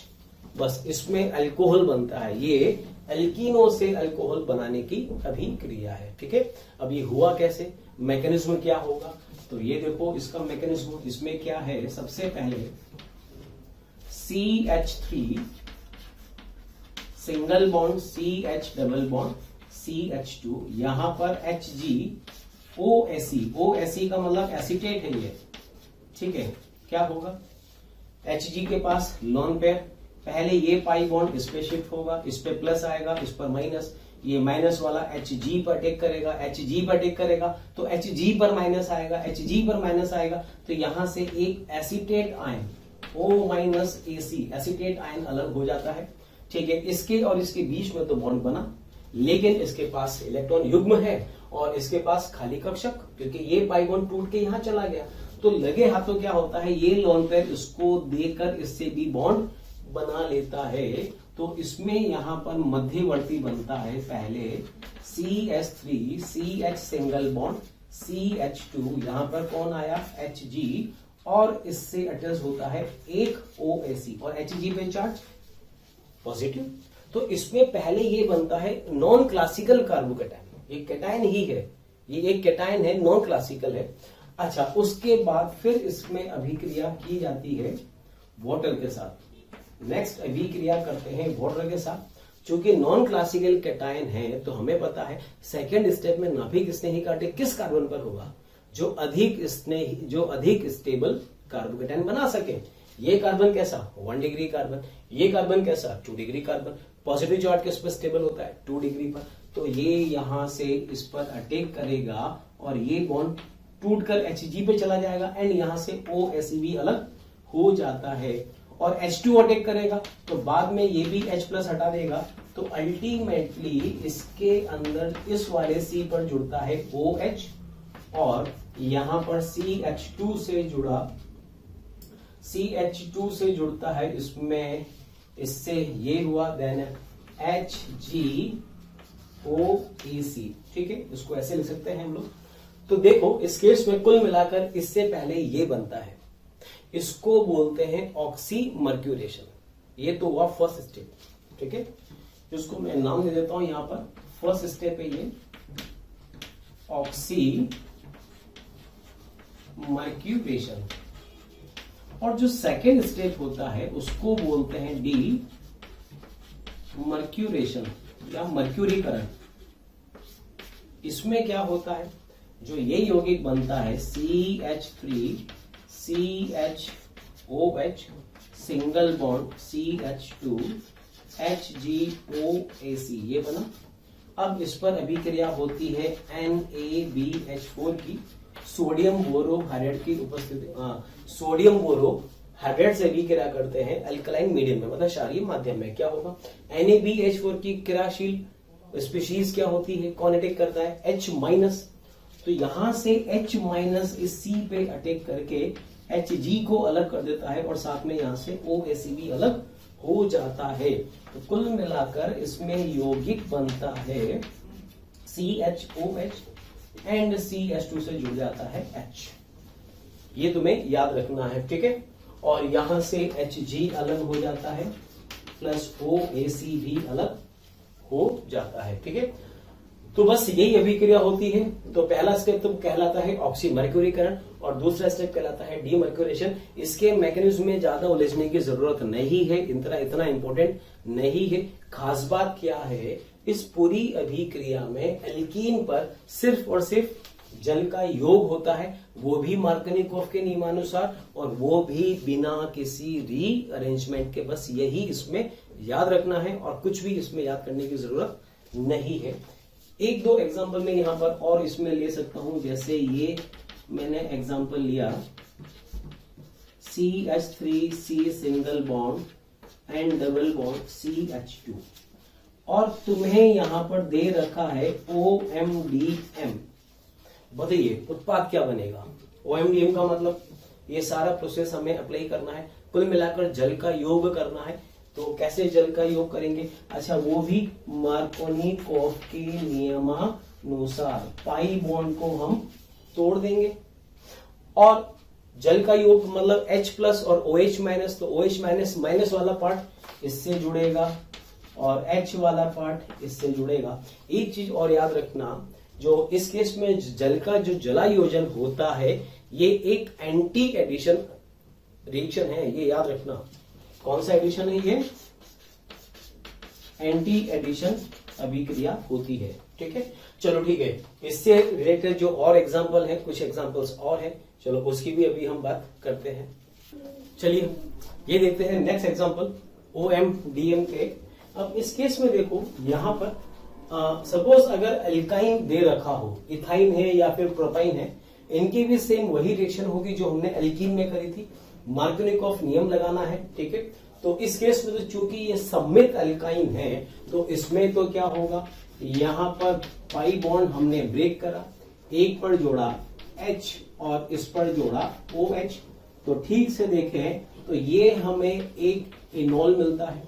बस इसमें अल्कोहल बनता है। ये एल्कीनों से अल्कोहल बनाने की अभिक्रिया है। ठीक है, अब ये हुआ कैसे, मैकेनिज्म क्या होगा? तो ये देखो इसका मैकेनिज्म, इसमें क्या है, सबसे पहले CH3 single bond CH double bond CH2, यहां पर HgOSe, OSe का मतलब एसीटेट है ये। ठीक है, क्या होगा, Hg के पास लोन पेयर, पहले ये पाई बॉन्ड इस पे शिफ्ट होगा, इस पे प्लस आएगा, इस पर माइनस, ये माइनस वाला Hg पर टेक करेगा, Hg पर टेक करेगा तो Hg पर माइनस आएगा, Hg पर माइनस आएगा तो यहां से एक acetate ion O-AC acetate ion अलग हो जाता है। ठीक है, इसके और इसके बीच में तो बॉन्ड बना, लेकिन इसके पास इलेक्ट्रॉन युग्म है और इसके पास खाली कक्षक, क्योंकि ये पाई बॉन्ड टूट के यहां चला गया। तो लगे हाथों क्या होता है, ये लोन पेयर इसको देकर इससे भी बॉन्ड बना लेता है। तो इसमें यहां पर मध्यवर्ती बनता है पहले CH3 CH single bond CH2, यहां पर कौन आया Hg और इससे अटैच होता है एक OAC और Hg पे चार्ज पॉजिटिव। तो इसमें पहले ये बनता है नॉन क्लासिकल कार्बोकैटायन, एक कैटायन ही है, ये एक कैटायन है, नॉन क्लासिकल है। अच्छा, उसके बाद फिर इसमें अभिक्रिया की जाती है वाटर के साथ। नेक्स्ट अभिक्रिया करते हैं वाटर के साथ। चूंकि नॉन क्लासिकल कैटायन है तो हमें पता है सेकेंड स्टेप में नाभिक स्नेही कांटे किस कार्बन पर होगा, जो अधिक स्टेबल कार्बोकैटायन बना सके। ये कार्बन कैसा, 1 डिग्री कार्बन, ये कार्बन कैसा, 2 डिग्री कार्बन। पॉजिटिव चार्ज किस पर स्टेबल होता है, 2 डिग्री पर। तो ये यहां से इस पर अटैक करेगा और ये बॉन्ड टूटकर Hg पे चला जाएगा एंड यहां से OAC भी अलग हो जाता है और H2 अटैक करेगा तो बाद में ये भी H प्लस हटा देगा। तो अल्टीमेटली इसके अंदर इस वाले C पर जुड़ता है OH और यहां पर CH2 से जुड़ता है इसमें, इससे ये हुआ, देन HgOAC। ठीक है, इसको ऐसे लिख सकते हैं हम लोग। तो देखो इस केस में कुल मिलाकर इससे पहले ये बनता है, इसको बोलते हैं ऑक्सीमर्क्यूरेशन। ये तो हुआ फर्स्ट स्टेप। ठीक है, इसको मैं नाम दे देता हूं यहां पर, फर्स्ट स्टेप है ये ऑक्सीमर्क्यूरेशन। और जो सेकेंड स्टेप होता है उसको बोलते हैं डीमर्क्यूरेशन या मर्क्यूरीकरण। इसमें क्या होता है, जो ये यौगिक बनता है CH3 CHOH single bond CH2 HgOAC, ये बना। अब इस पर अभिक्रिया होती है NaBH4 की, सोडियम बोरो हाइड्रेट की उपस्थिति, सोडियम बोरो हाइड्रेट से अभिक्रिया करते हैं अल्कलाइन मीडियम में, मतलब क्षारीय माध्यम में। क्या होगा, NaBH4 की क्रियाशील स्पीशीज क्या होती है, कौन अटैक करता है, H-। तो यहां से H- इस C पे अटैक करके Hg को अलग कर देता है और साथ में यहां से OAC भी अलग हो जाता है। तो कुल मिलाकर इसमें यौगिक बनता है CHOH एंड CH2 से जुड़ जाता है H। ये तुम्हें याद रखना है। ठीक है, और यहां से Hg अलग हो जाता है प्लस OAC भी अलग हो जाता है। ठीक है, तो बस यही अभिक्रिया होती है। तो पहला स्टेप तो कहलाता है ऑक्सीमर्क्यूरीकरण और दूसरा स्टेप कहलाता है डीमर्क्यूरेशन। इसके मैकेनिज्म में ज्यादा उलझने की जरूरत नहीं है, इतना इंपॉर्टेंट नहीं है। खास बात क्या है, इस पूरी अभिक्रिया में एल्कीन पर सिर्फ और सिर्फ जल का योग होता है, वो भी मार्कनिकॉफ के नियमानुसार और वो भी बिना किसी रीअरेंजमेंट के। बस यही इसमें याद रखना है और कुछ भी इसमें याद करने की जरूरत नहीं है। एक दो एग्जांपल में यहां पर और इसमें ले सकता हूं, जैसे ये मैंने एग्जांपल लिया CH3C single bond and double bond CH2 और तुम्हें यहां पर दे रखा है OMDM। बताइए उत्पाद क्या बनेगा? OMDM का मतलब ये सारा प्रोसेस हमें अप्लाई करना है, कुल मिलाकर जल का योग करना है। तो कैसे जल का योग करेंगे? अच्छा, वो भी मार्कोनिकोफ के नियमानुसार पाई बॉन्ड को हम तोड़ देंगे और जल का योग मतलब H प्लस और OH माइनस, तो OH माइनस माइनस वाला पार्ट इससे जुड़ेगा और H वाला पार्ट इससे जुड़ेगा। एक चीज और याद रखना, जो इस केस में जल का जो जलायोजन होता है ये एक एंटी एडिशन रिएक्शन है, ये याद रखना। कौन सा एडिशन है ये? एंटी एडिशन अभिक्रिया होती है। ठीक है, चलो ठीक है। इससे रिलेटेड जो और एग्जांपल है, कुछ एग्जांपल्स और है, चलो उसकी भी अभी हम बात करते हैं। चलिए ये देखते हैं नेक्स्ट एग्जांपल OMDM के। अब इस केस में देखो यहां पर सपोज अगर एल्काइन दे रखा हो, इथाइन है या फिर प्रोपाइन है, इनकी भी सेम वही रिएक्शन होगी जो हमने एल्कीन में करी थी। मार्कोनिकोफ नियम लगाना है। ठीक है, तो इस केस में तो चूंकि ये सम्मित एल्काइन है तो इसमें तो क्या होगा, यहां पर पाई बॉन्ड हमने ब्रेक करा, एक पर जोड़ा H और इस पर जोड़ा OH। तो ठीक से देखें तो ये हमें एक इनॉल मिलता है,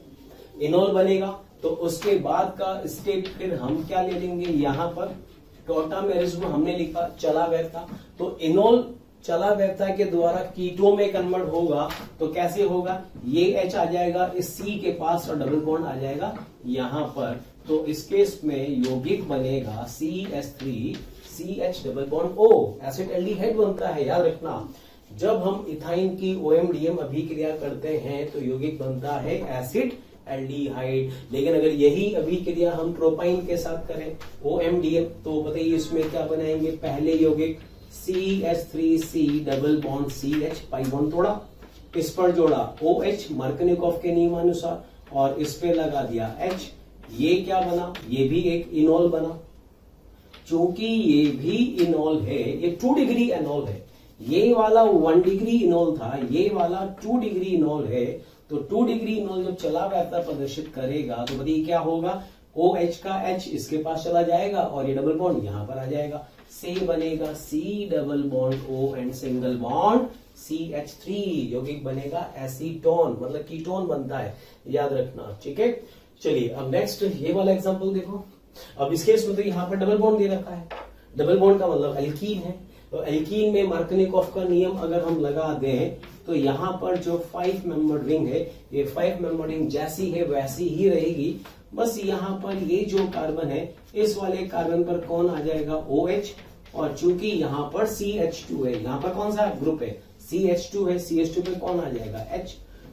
इनॉल बनेगा। तो उसके बाद का स्टेप फिर हम क्या ले लेंगे, यहां पर टॉटामेरिज्म हमने लिखा चला व्यर्था, तो इनॉल चला व्यर्था के द्वारा कीटो में कन्वर्ट होगा। तो कैसे होगा, ये H आ जाएगा इस C के पास और डबल बॉन्ड आ जाएगा यहां पर। तो इस केस में यौगिक बनेगा CH3CH double bond O, acid aldehyde बनता है। याद रखना, जब हम इथाइन की OMDM अभिक्रिया करते हैं तो यौगिक बनता है एसिड एल्डिहाइड। लेकिन अगर यही अभिक्रिया हम प्रोपाइन के साथ करें OMDM, तो बताइए इसमें क्या बनाएंगे? पहले यौगिक CH3C double bond CH, pi bond तोड़ा, इस पर जोड़ा OH मार्कोनिकोफ के नियमानुसार और इस पे लगा दिया H। ये क्या बना? ये भी एक इनॉल बना। चूंकि ये भी इनॉल है, ये 2 डिग्री इनॉल है, ये वाला 1 डिग्री इनॉल था, ये वाला 2 डिग्री इनॉल है। तो 2 डिग्री इनॉल जब चला व्यर्था प्रदर्शित करेगा तो बताइए क्या होगा, OH का H इसके पास चला जाएगा और ये डबल बॉन्ड यहां पर आ जाएगा, से बनेगा C double bond O and single bond CH3, यौगिक बनेगा एसीटोन, मतलब कीटोन बनता है, याद रखना। ठीक है, चलिए अब नेक्स्ट ये वाला एग्जांपल देखो। अब इस केस में तो यहाँ पर डबल बॉन्ड दे रखा है, डबल बॉन्ड का मतलब एल्कीन है। तो एल्कीन में मार्कोनिकोफ का नियम अगर हम लगा दें तो यहाँ पर जो 5 मेंबर रिंग है, ये 5 मेंबर रिंग जैसी है वैसी ही रहेगी। बस यहाँ पर ये जो कार्बन है, इस वाले कार्बन पर कौन आ जाएगा? OH। और चूंकि यहाँ पर CH2 है, यहाँ पर कौन सा ग्रुप है? CH2 है, CH2 पे कौन आ जाएगा? H।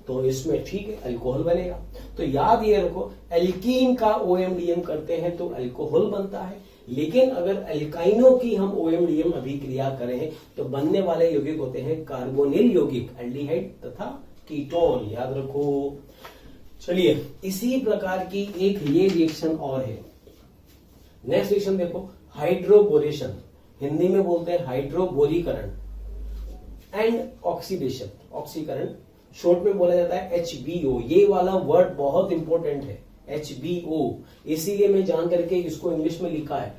तो इसमें ठीक है अल्कोहल बनेगा। तो याद ये रखो, एल्कीन का OMDM करते हैं तो अल्कोहल बनता है, लेकिन अगर एल्काइनों की हम OMDM अभिक्रिया करें तो बनने वाले यौगिक होते हैं कार्बोनिल यौगिक, एल्डिहाइड तथा कीटोन, याद रखो। चलिए इसी प्रकार की एक ये रिएक्शन और है। नेक्स्ट रिएक्शन देखो, हाइड्रोबोरेशन, हिंदी में बोलते हैं हाइड्रोबोरीकरण एंड ऑक्सीडेशन, ऑक्सीकरण शॉर्ट में बोला जाता है HBO। ये वाला वर्ड बहुत इंपॉर्टेंट है, HBO, इसीलिए मैं जान करके इसको इंग्लिश में लिखा है।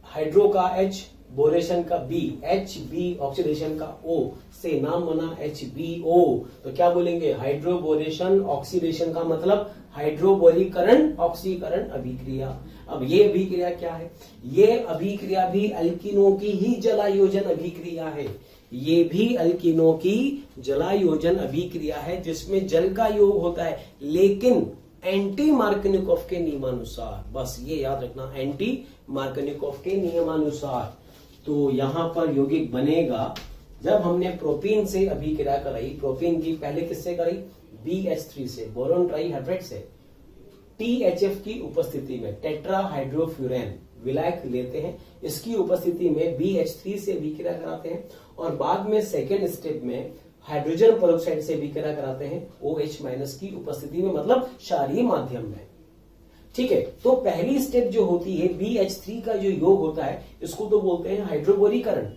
हाइड्रो का H, बोरेशन का B, HB ऑक्सीडेशन का O, से नाम बना HBO। तो क्या बोलेंगे? हाइड्रोबोरेशन ऑक्सीडेशन का मतलब हाइड्रोबोरीकरण ऑक्सीकरण अभिक्रिया। अब ये अभिक्रिया क्या है? ये अभिक्रिया भी अल्कीनों की ही जलायोजन अभिक्रिया है, ये भी अल्कीनों की जलायोजन अभिक्रिया है जिसमें जल का योग होता है, लेकिन एंटी मार्कोनिकोफ के नियमानुसार। बस ये याद रखना, एंटी मार्कोनिकोफ के नियमानुसार। तो यहां पर यौगिक बनेगा, जब हमने प्रोपीन से अभिक्रिया कराई, प्रोपीन की पहले किससे कराई? BH3 से, बोरोन ट्राईहाइड्रेट से। THF की उपस्थिति में टेट्राहाइड्रोफ्यूरेन विलायक लेते हैं, इसकी उपस्थिति में BH3 से अभिक्रिया कराते हैं और बाद में सेकेंड स्टेप में हाइड्रोजन पेरोक्साइड से अभिक्रिया कराते हैं OH माइनस की उपस्थिति में, मतलब क्षारीय माध्यम में। ठीक है, तो पहली स्टेप जो होती है BH3 का जो योग होता है, इसको तो बोलते हैं हाइड्रोबोरीकरण,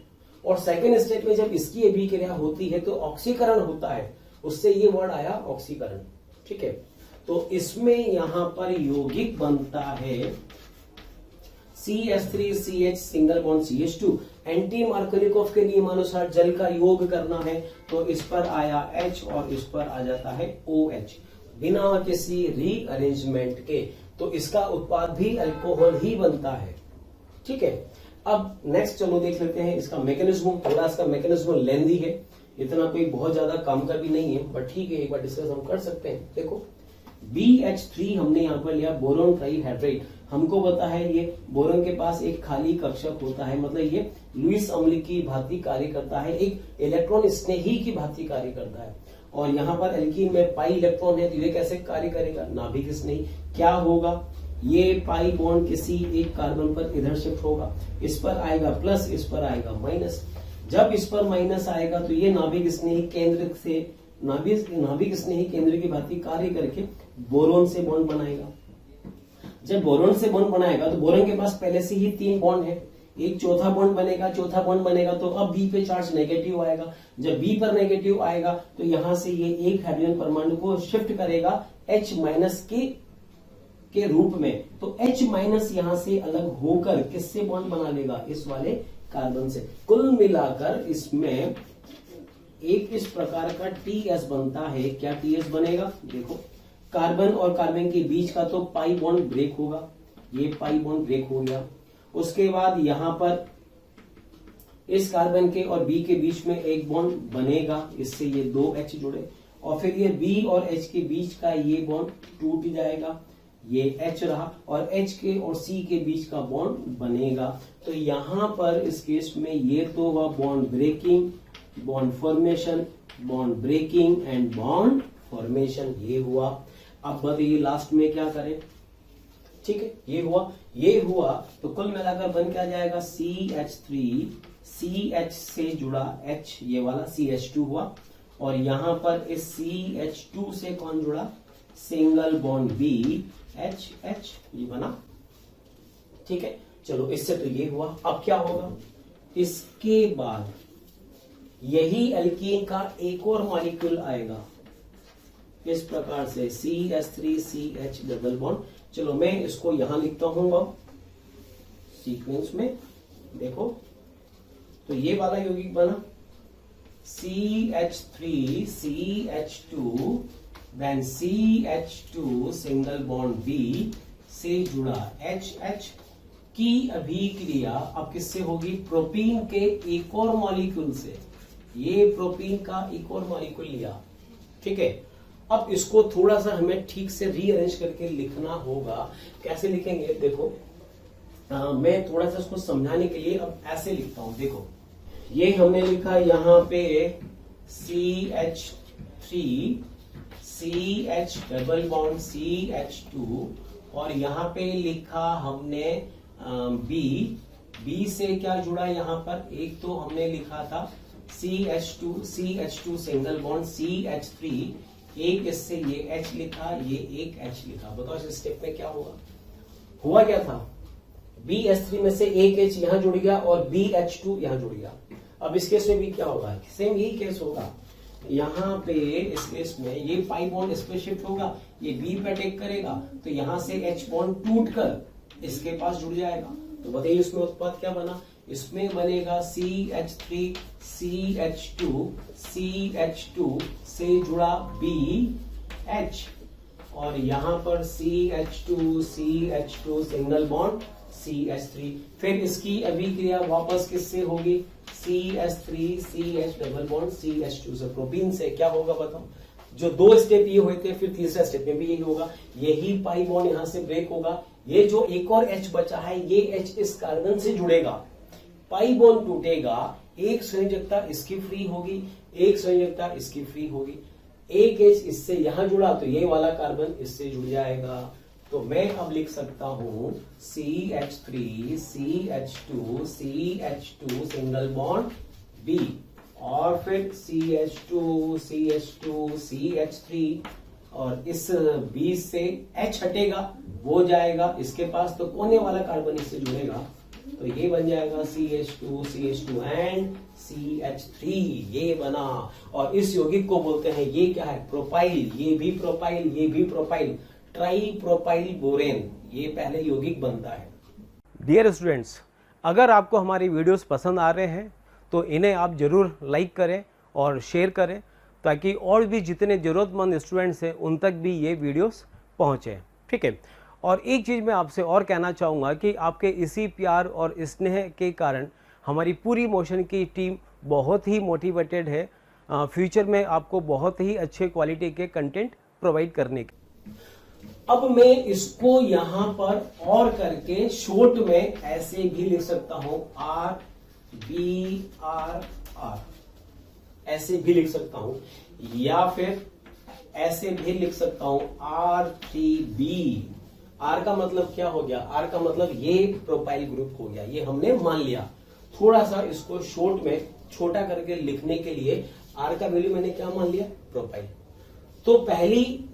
और सेकेंड स्टेप में जब इसकी अभिक्रिया होती है तो ऑक्सीकरण होता है, उससे ये वर्ड आया ऑक्सीकरण। ठीक है, तो इसमें यहां पर यौगिक बनता है CH3CH single bond CH2। Anti Markovnikov के नियमानुसार जल का योग करना है तो इस पर आया H और इस पर आ जाता है OH बिना किसी रीअरेंजमेंट के, तो इसका उत्पाद भी अल्कोहल ही बनता है। ठीक है, अब नेक्स्ट चलो देख लेते हैं इसका मैकेनिज्म। थोड़ा इसका मैकेनिज्म लेंदी है, इतना कोई बहुत ज्यादा काम का भी नहीं है, बट ठीक है एक बार डिस्कस हम कर सकते हैं। देखो BH3 हमने यहाँ पर लिया बोरोन ट्राइहाइड्रेट। हमको पता है ये बोरोन के पास एक खाली कक्षक होता है, मतलब ये लुईस अम्ल की भांति कार्य करता है, एक इलेक्ट्रॉन स्नेही की भांति कार्य करता है। और यहाँ पर एल्कीन में पाई इलेक्ट्रॉन है तो ये कैसे कार्य करेगा, नाभिक स्नेही। क्या होगा, ये पाई बॉन्ड किसी एक कार्बन पर इधर शिफ्ट होगा, इस पर आएगा प्लस, इस पर आएगा माइनस। जब इस पर माइनस आएगा तो ये नाभिक स्नेही केंद्र से नाभिक स्नेही केंद्र की भांति कार्य करके बोरोन से बॉन्ड बनाएगा। जब बोरोन से बॉन्ड बनाएगा तो बोरोन के पास पहले से ही 3 बॉन्ड है, एक चौथा बॉन्ड बनेगा तो अब बी पे चार्ज नेगेटिव आएगा। जब बी पर नेगेटिव आएगा तो यहां से ये एक हाइड्रोजन परमाणु को शिफ्ट करेगा H माइनस के रूप में, तो H माइनस यहां से अलग होकर किससे बॉन्ड बना लेगा, इस वाले कार्बन से। कुल मिलाकर इसमें एक इस प्रकार का TS बनता है। क्या TS बनेगा, देखो कार्बन और कार्बन के बीच का तो पाई बॉन्ड ब्रेक होगा, ये पाई बॉन्ड ब्रेक हो गया। उसके बाद यहां पर इस कार्बन के और बी के बीच में एक बॉन्ड बनेगा, इससे ये 2H जुड़े, और फिर ये B और H के बीच का ये बॉन्ड टूट जाएगा, ये H रहा, और H के और C के बीच का बॉन्ड बनेगा। तो यहां पर इस केस में ये तो हुआ bond breaking, bond formation, bond breaking and bond formation, ये हुआ। अब बताइए लास्ट में क्या करें। ठीक है, ये हुआ तो कुल मिलाकर बन क्या जाएगा, CH3 CH से जुड़ा H, ये वाला CH2 हुआ, और यहां पर इस CH2 से कौन जुड़ा, सिंगल बॉन्ड B H, ये बना। ठीक है, चलो इससे तो ये हुआ। अब क्या होगा, इसके बाद यही एल्कीन का एक और मॉलिक्यूल आएगा इस प्रकार से CH3CH डबल बॉन्ड। चलो मैं इसको यहां लिखता हूं अब सीक्वेंस में, देखो तो ये वाला यौगिक बना CH3CH2 then CH2 single bond B से जुड़ा HH की अभिक्रिया अब किससे होगी, प्रोपीन के एक और मॉलिक्यूल से। ये प्रोपीन का एक और मॉलिक्यूल लिया। ठीक है, अब इसको थोड़ा सा हमें ठीक से रीअरेंज करके लिखना होगा। कैसे लिखेंगे, देखो मैं थोड़ा सा इसको समझाने के लिए अब ऐसे लिखता हूं। देखो ये हमने लिखा यहां पे CH3 CH double bond CH2, और यहां पे लिखा हमने B से क्या जुड़ा यहां पर, एक तो हमने लिखा था CH2 सिंगल बॉन्ड CH3, एक इससे ये H लिखा, ये एक H लिखा। बताओ इस स्टेप में क्या हुआ क्या था, BH3 में से एक H यहां जुड़ गया और BH2 यहां जुड़ गया। अब इस केस में भी क्या होगा, सेम यही केस होगा। यहां पे इस केस में ये पाई बॉन्ड इस पे शिफ्ट होगा, ये B पे अटैक करेगा, तो यहां से H बॉन्ड टूट कर इसके पास जुड़ जाएगा। तो बताइए इसमें उत्पाद क्या बना, इसमें बनेगा CH3 CH2 से जुड़ा BH, और यहां पर CH2 सिंगल बॉन्ड CH3। फिर इसकी अभिक्रिया वापस किससे होगी, CH3 डबल बॉन्ड CH2 से। प्रोपीन से क्या होगा बताओ, जो 2 स्टेप ये हुए थे फिर तीसरा स्टेप में भी यही होगा, यही पाई बॉन्ड यहां से ब्रेक होगा, ये जो एक और H बचा है ये H इस कार्बन से जुड़ेगा, पाई बॉन्ड टूटेगा, एक संयोजकता इसकी फ्री होगी, एक संयोजकता इसकी फ्री होगी, एक H इससे यहां जुड़ा तो ये वाला कार्बन इससे जुड़ जाएगा। तो मैं अब लिख सकता हूं CH3 CH2 single bond B, और फिर CH2 और इस B से H हटेगा, वो जाएगा इसके पास, तो कोने वाला कार्बन इससे जुड़ेगा, तो ये बन जाएगा CH2 एंड CH3, ये बना। और इस यौगिक को बोलते हैं, ये क्या है, प्रोपाइल, ये भी प्रोपाइल, ये भी प्रोपाइल, ट्राई प्रोपाइल बोरेन, ये पहले यौगिक बनता है। डियर स्टूडेंट्स, अगर आपको हमारी वीडियोस पसंद आ रहे हैं तो इन्हें आप ज़रूर लाइक करें और शेयर करें, ताकि और भी जितने ज़रूरतमंद स्टूडेंट्स हैं उन तक भी ये वीडियोस पहुँचें, ठीक है। और एक चीज़ मैं आपसे और कहना चाहूँगा कि आपके इसी प्यार और स्नेह के कारण हमारी पूरी मोशन की टीम बहुत ही मोटिवेटेड है फ्यूचर में आपको बहुत ही अच्छे क्वालिटी के कंटेंट प्रोवाइड करने के। अब मैं इसको यहां पर और करके शॉर्ट में ऐसे भी लिख सकता हूं, RBRR, ऐसे भी लिख सकता हूं, या फिर ऐसे भी लिख सकता हूं R3B। R का मतलब क्या हो गया, R का मतलब ये प्रोपाइल ग्रुप हो गया, ये हमने मान लिया। थोड़ा सा इसको शॉर्ट में छोटा करके लिखने के लिए R का वैल्यू मैंने क्या मान लिया, प्रोपाइल। तो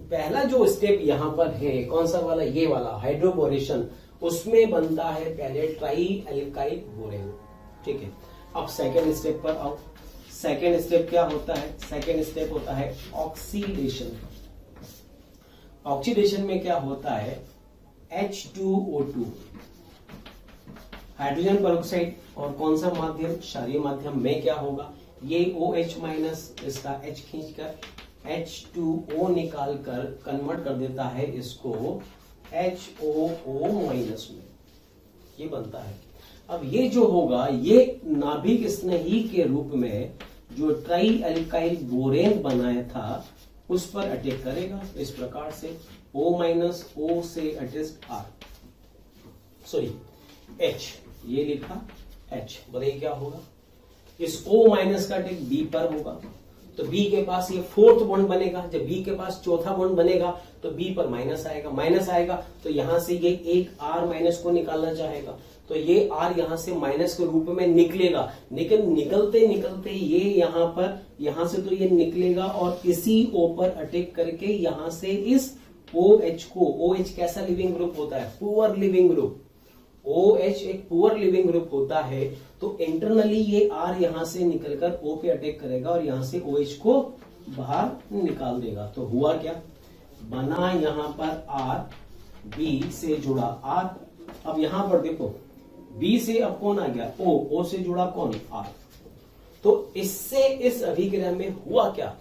पहला जो स्टेप यहां पर है, कौन सा वाला, ये वाला हाइड्रोबोरेशन, उसमें बनता है पहले ट्राई एल्काइल बोरेन, ठीक है। अब सेकेंड स्टेप पर आओ। सेकेंड स्टेप क्या होता है, सेकेंड स्टेप होता है ऑक्सीडेशन। ऑक्सीडेशन में क्या होता है, H2O2, हाइड्रोजन पेरोक्साइड, और कौन सा माध्यम, क्षारीय माध्यम में क्या होगा, ये OH माइनस इसका H खींचकर H2O निकालकर कन्वर्ट कर देता है इसको HOO माइनस में, ये बनता है। अब ये जो होगा, ये नाभिक स्नेही के रूप में जो ट्राई एल्काइल बोरेन बनाया था उस पर अटैक करेगा इस प्रकार से, O माइनस O से अटैच R, सॉरी H, ये लिखा H, बताइए क्या होगा, इस O माइनस का अटैक B पर होगा, तो B के पास ये फोर्थ बॉन्ड बनेगा। जब B के पास चौथा बॉन्ड बनेगा तो B पर माइनस आएगा, माइनस आएगा तो यहां से ये एक R माइनस को निकालना चाहेगा, तो ये R यहां से माइनस के रूप में निकलेगा, लेकिन निकलते निकलते ये यहां से तो ये निकलेगा और इसी O पर अटैक करके यहां से इस OH को, OH कैसा लिविंग ग्रुप होता है, पुअर लिविंग ग्रुप, OH एक पुअर लिविंग ग्रुप होता है, तो इंटरनली ये R यहां से निकलकर O पे अटैक करेगा और यहां से OH को बाहर निकाल देगा। तो हुआ क्या, बना यहां पर R, B से जुड़ा R। अब यहां पर देखो, B से अब कौन आ गया, O से जुड़ा कौन, R। तो इससे इस अभिक्रिया में हुआ क्या,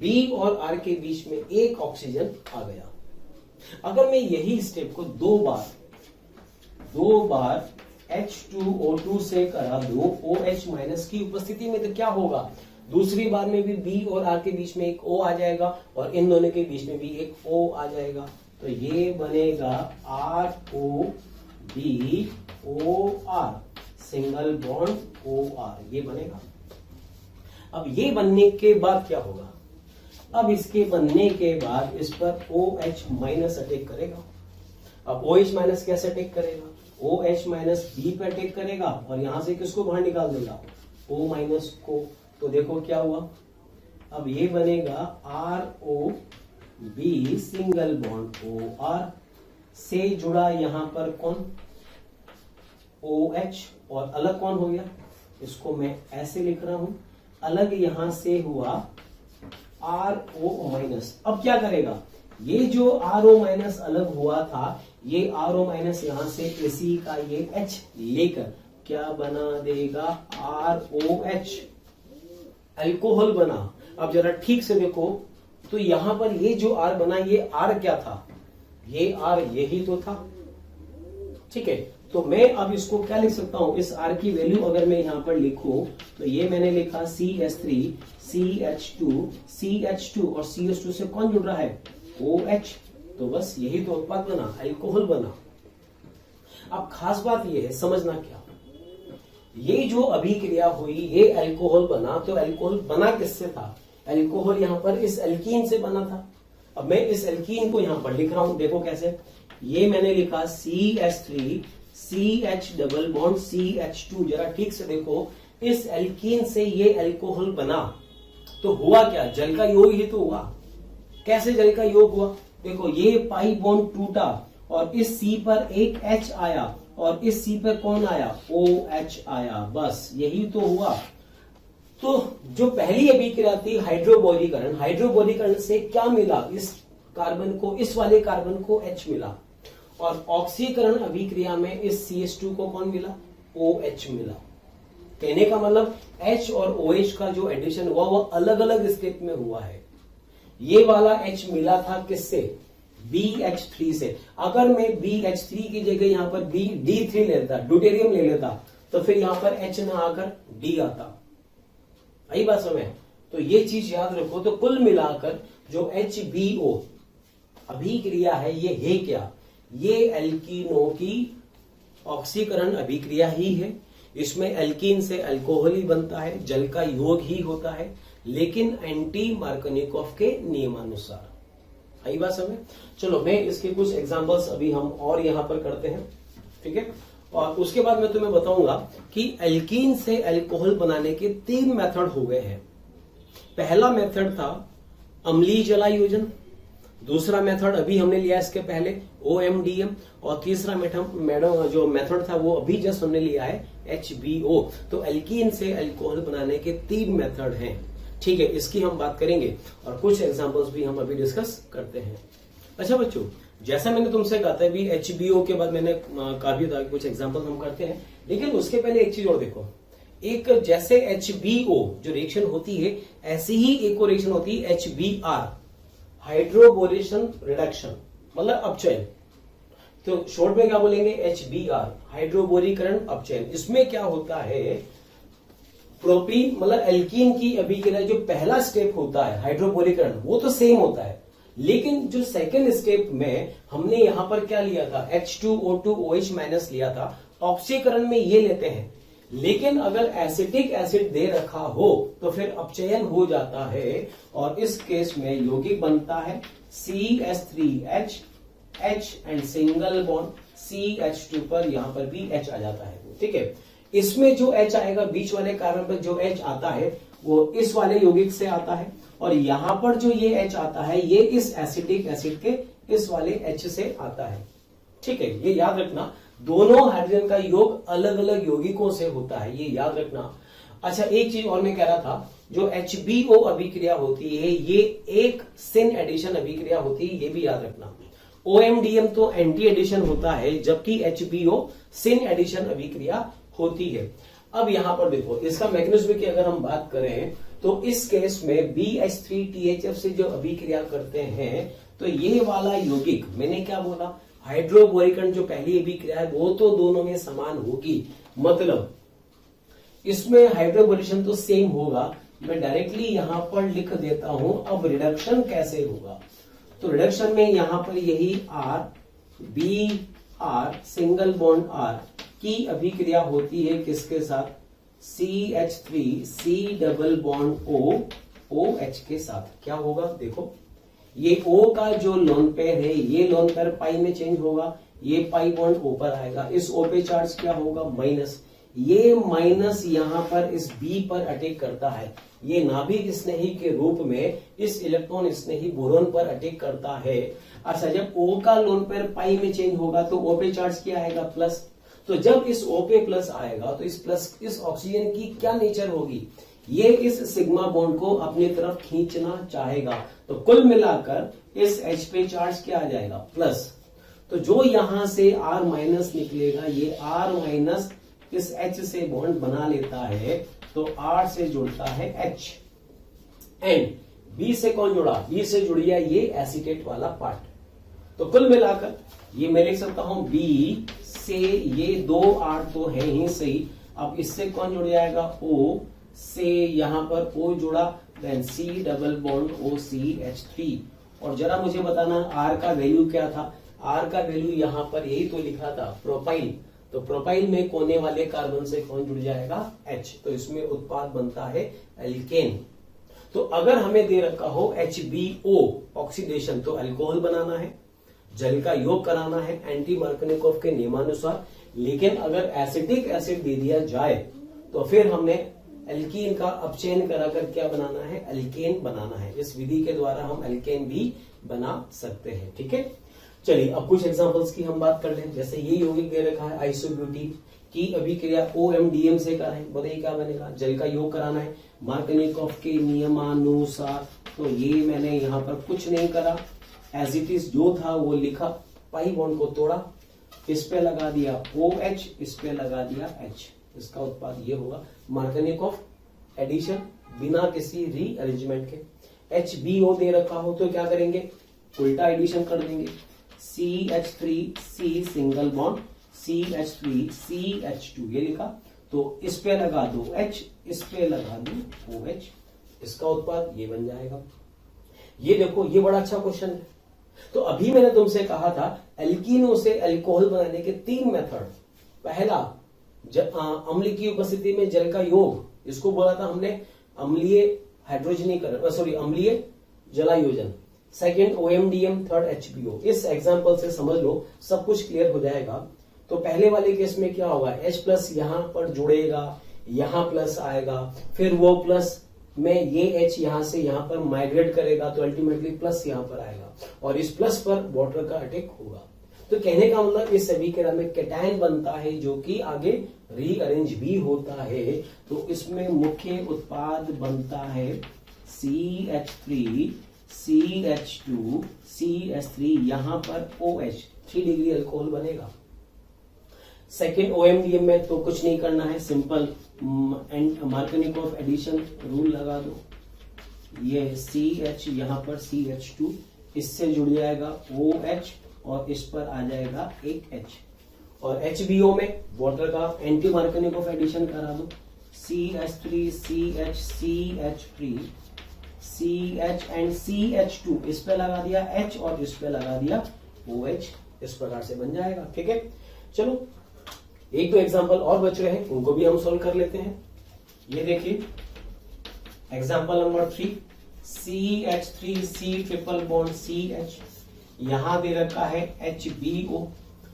B और R के बीच में एक ऑक्सीजन आ गया। अगर मैं यही स्टेप को दो बार H2O2 से करा दो OH माइनस की उपस्थिति में, तो क्या होगा, दूसरी बार में भी B और R के बीच में एक O आ जाएगा और इन दोनों के बीच में भी एक O आ जाएगा, तो ये बनेगा ROBOR, सिंगल बॉन्ड OR, ये बनेगा। अब ये बनने के बाद क्या होगा, अब इसके बनने के बाद इस पर OH माइनस अटैक करेगा। अब OH माइनस कैसे अटैक करेगा, OH माइनस B पे अटैक करेगा और यहां से किसको बाहर निकाल देगा, O माइनस को। तो देखो क्या हुआ, अब ये बनेगा ROB सिंगल बॉन्ड OR, से जुड़ा यहां पर कौन, OH, और अलग कौन हो गया, इसको मैं ऐसे लिख रहा हूं, अलग यहां से हुआ RO माइनस। अब क्या करेगा, ये जो RO माइनस अलग हुआ था, ये RO माइनस यहां से इसी का ये H लेकर क्या बना देगा, ROH, अल्कोहल बना। अब जरा ठीक से देखो, तो यहां पर ये जो R बना, ये R क्या था, ये R यही तो था, ठीक है। तो मैं अब इसको क्या लिख सकता हूं, इस R की वैल्यू अगर मैं यहां पर लिखूं, तो ये मैंने लिखा CH3 CH2 और CH2 से कौन जुड़ रहा है, OH, तो बस यही तो उत्पाद बना, अल्कोहल बना। अब खास बात ये है, समझना क्या, ये जो अभिक्रिया हुई, ये अल्कोहल बना, तो अल्कोहल बना किससे था, अल्कोहल यहां पर इस एल्कीन से बना था। अब मैं इस एल्कीन को यहां पर लिख रहा हूं, देखो कैसे, ये मैंने लिखा CH3 CH double bond CH2, जरा ठीक से देखो, इस एल्कीन से ये अल्कोहल बना, तो हुआ क्या, जल का योग ही तो हुआ। कैसे जल का योग हुआ, देखो ये पाई बॉन्ड टूटा और इस C पर एक H आया और इस C पे कौन आया, OH आया, बस यही तो हुआ। तो जो पहली अभिक्रिया थी हाइड्रोबोरीकरण, हाइड्रोबोरीकरण से क्या मिला, इस कार्बन को, इस वाले कार्बन को H मिला, और ऑक्सीकरण अभिक्रिया में इस CH2 को कौन मिला, OH मिला। कहने का मतलब H और OH का जो एडिशन हुआ वो अलग अलग स्टेप में हुआ है। ये वाला H मिला था किससे, BH3 से। अगर मैं BH3 की जगह यहां पर D3 लेता, ड्यूटेरियम ले लेता, तो फिर यहां पर H ना आकर D आता। आई बात समझ? तो ये चीज याद रखो। तो कुल मिलाकर जो HBO अभिक्रिया है ये है क्या, ये एल्कीनों की ऑक्सीकरण अभिक्रिया ही है। इसमें एल्कीन से अल्कोहल ही बनता है, जल का योग ही होता है, लेकिन एंटी मार्कनिकोव के नियमानुसार। आई बात समझ? चलो मैं इसके कुछ एग्जांपल्स अभी हम और यहां पर करते हैं, ठीक है। और उसके बाद मैं तुम्हें बताऊंगा कि एल्कीन से अल्कोहल बनाने के 3 मेथड हो गए हैं। पहला मेथड था अम्लीय जलायोजन, दूसरा मेथड अभी हमने लिया इसके पहले OMDM, और तीसरा जो मेथड था वो अभी जस्ट हमने लिया है HBO। तो एल्कीन से अल्कोहल बनाने के 3 मेथड हैं, ठीक है। इसकी हम बात करेंगे और कुछ एग्जांपल्स भी हम अभी डिस्कस करते हैं। अच्छा बच्चों, जैसा मैंने तुमसे कहा था भी HBO के बाद मैंने कहा भी था कुछ एग्जांपल हम करते हैं, लेकिन उसके पहले एक चीज और देखो। एक जैसे HBO जो रिएक्शन होती है, ऐसी ही एक और रिएक्शन होती है HBr, हाइड्रोबोरेशन रिडक्शन, मतलब अपचयन। तो शॉर्ट में क्या बोलेंगे, HBr, हाइड्रोबोरीकरण अपचयन। इसमें क्या होता है, प्रोपीन मतलब एल्कीन की अभिक्रिया जो पहला स्टेप होता है हाइड्रोबोरीकरण, वो तो सेम होता है, लेकिन जो सेकेंड स्टेप में हमने यहां पर क्या लिया था, H2O2OH माइनस लिया था, ऑक्सीकरण में ये लेते हैं। लेकिन अगर एसिटिक एसिड दे रखा हो तो फिर अपचयन हो जाता है, और इस केस में यौगिक बनता है CH3H, H and single bond CH2 पर यहां पर भी H आ जाता है, ठीक है। इसमें जो H आएगा, बीच वाले कार्बन पर जो H आता है वो इस वाले यौगिक से आता है, और यहां पर जो ये H आता है ये इस एसिटिक एसिड के इस वाले H से आता है, ठीक है। ये याद रखना, दोनों हाइड्रोजन का योग अलग अलग यौगिकों से होता है, ये याद रखना। अच्छा, एक चीज और मैं कह रहा था, जो HBO अभिक्रिया होती है ये एक सिन एडिशन अभिक्रिया होती है, ये भी याद रखना। OMDM तो एंटी एडिशन होता है, जबकि HBO सिन एडिशन अभिक्रिया होती है। अब यहां पर देखो, इसका मैकेनिज्म की अगर हम बात करें तो इस केस में BH3THF से जो अभिक्रिया करते हैं, तो ये वाला यौगिक, मैंने क्या बोला, हाइड्रोबोरीकरण जो पहली अभिक्रिया है वो तो दोनों में समान होगी, मतलब इसमें हाइड्रोबोरेशन तो सेम होगा। मैं डायरेक्टली यहां पर लिख देता हूं। अब रिडक्शन कैसे होगा, तो रिडक्शन में यहां पर यही RBr सिंगल बॉन्ड R की अभिक्रिया होती है किसके साथ, CH3C डबल बॉन्ड OH के साथ। क्या होगा देखो, ये O का जो लोन पेयर है, ये लोन पेयर पाई में चेंज होगा, ये पाई बॉन्ड O पर आएगा, इस O पे चार्ज क्या होगा, माइनस। ये माइनस यहां पर इस B पर अटैक करता है, ये नाभिक स्नेही के रूप में इस इलेक्ट्रॉन स्नेही बोरोन पर अटैक करता है। अच्छा, जब O का लोन पेयर पाई में चेंज होगा तो O पे चार्ज क्या आएगा, प्लस। तो जब इस O पे प्लस आएगा तो इस ऑक्सीजन की क्या नेचर होगी, ये इस सिग्मा बॉन्ड को अपनी तरफ खींचना चाहेगा। तो कुल मिलाकर इस H पे चार्ज क्या आ जाएगा, प्लस। तो जो यहां से R माइनस निकलेगा, ये R माइनस इस H से बॉन्ड बना लेता है, तो R से जुड़ता है H, एंड B से कौन जुड़ा, B से जुड़ गया ये एसीटेट वाला पार्ट। तो कुल मिलाकर ये मैं लिख सकता हूं B से ये 2 R तो है ही सही। अब इससे कौन जुड़ जाएगा, O से यहां पर O जुड़ा, then C double bond OCH3। और जरा मुझे बताना R का वैल्यू क्या था, R का वैल्यू यहां पर यही तो लिखा था, प्रोपाइल। तो प्रोपाइल में कोने वाले कार्बन से कौन जुड़ जाएगा, H। तो इसमें उत्पाद बनता है एल्केन। तो अगर हमें दे रखा हो HBO ऑक्सीडेशन, तो अल्कोहल बनाना है, जल का योग कराना है एंटी मार्कनिकोव के नियमानुसार। लेकिन अगर एसिटिक एसिड दे दिया जाए तो फिर हमने एल्कीन का अपचयन कराकर क्या बनाना है, एल्केन बनाना है। इस विधि के द्वारा हम एल्केन भी बना सकते हैं, ठीक है। चलिए अब कुछ एग्जांपल्स की हम बात कर लें। जैसे ये यौगिक दे रखा है आइसोब्यूटीन की अभिक्रिया OMDM से कराएं, बताइए क्या बनेगा। जल का योग कराना है मार्कनिकॉफ के नियमानुसार, तो ये मैंने यहाँ पर कुछ नहीं करा, एज इट इज जो था वो लिखा, पाई बॉन्ड को तोड़ा, इस पे लगा दिया OH, इस पे लगा दिया H, इसका उत्पाद ये होगा मार्कनिकॉफ एडिशन बिना किसी रीअरेंजमेंट के। HBO दे रखा हो तो क्या करेंगे, उल्टा एडिशन कर देंगे, CH3C सिंगल बॉन्ड CH3CH2 ये लिखा, तो इस पे लगा दो H, इस पे लगा दो OH, इसका उत्पाद ये बन जाएगा। ये देखो ये बड़ा अच्छा क्वेश्चन है। तो अभी मैंने तुमसे कहा था एल्कीनो से अल्कोहल बनाने के 3 मेथड। पहला अम्ल की उपस्थिति में जल का योग, इसको बोला था हमने अम्लीय हाइड्रोजनीकरण, सॉरी अम्लीय जलायोजन। Second OMDM, third HBO। इस एग्जाम्पल से समझ लो सब कुछ क्लियर हो जाएगा। तो पहले वाले केस में क्या होगा, H प्लस यहां पर जुड़ेगा, यहां प्लस आएगा, फिर वो प्लस में ये H यहां से यहां पर माइग्रेट करेगा, तो अल्टीमेटली प्लस यहां पर आएगा और इस प्लस पर वाटर का अटैक होगा। तो कहने का मतलब इस अभिक्रिया में कैटायन बनता है जो कि आगे रीअरेंज भी होता है। तो इसमें मुख्य उत्पाद बनता है CH3 CH2 CH3, यहां पर OH 3 डिग्री अल्कोहल बनेगा। सेकेंड OMDM में तो कुछ नहीं करना है, सिंपल मार्कनिकॉफ एडिशन रूल लगा दो, ये CH यहां पर CH2, इससे जुड़ जाएगा OH और इस पर आ जाएगा एक H। और HBO में वाटर का एंटी मार्कनिकॉफ एडिशन करा दो, CH3 CH CH3 CH and CH2, इस पे लगा दिया H और इस पे लगा दिया OH, इस प्रकार से बन जाएगा। ठीक है, चलो एक दो एग्जांपल और बच रहे हैं, उनको भी हम सॉल्व कर लेते हैं। ये देखिए example number 3, CH3C triple bond CH, यहां दे रखा है HBO।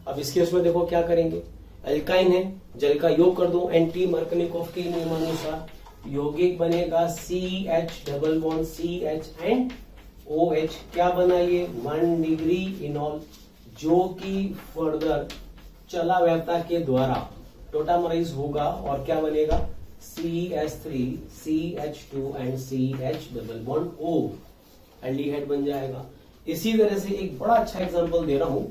अब इसके उसमें देखो क्या करेंगे, अल्काइन है, जल का योग कर दो एंटी मार्कनिकॉफ के नियमानुसार, यौगिक बनेगा CH double bond CH and OH, क्या बना ये 1 डिग्री इनॉल, जो कि फर्दर चलाव्यता के द्वारा टोटामराइज होगा और क्या बनेगा CH3 CH2 and CH double bond O, aldehyde बन जाएगा। इसी तरह से एक बड़ा अच्छा एग्जांपल दे रहा हूं,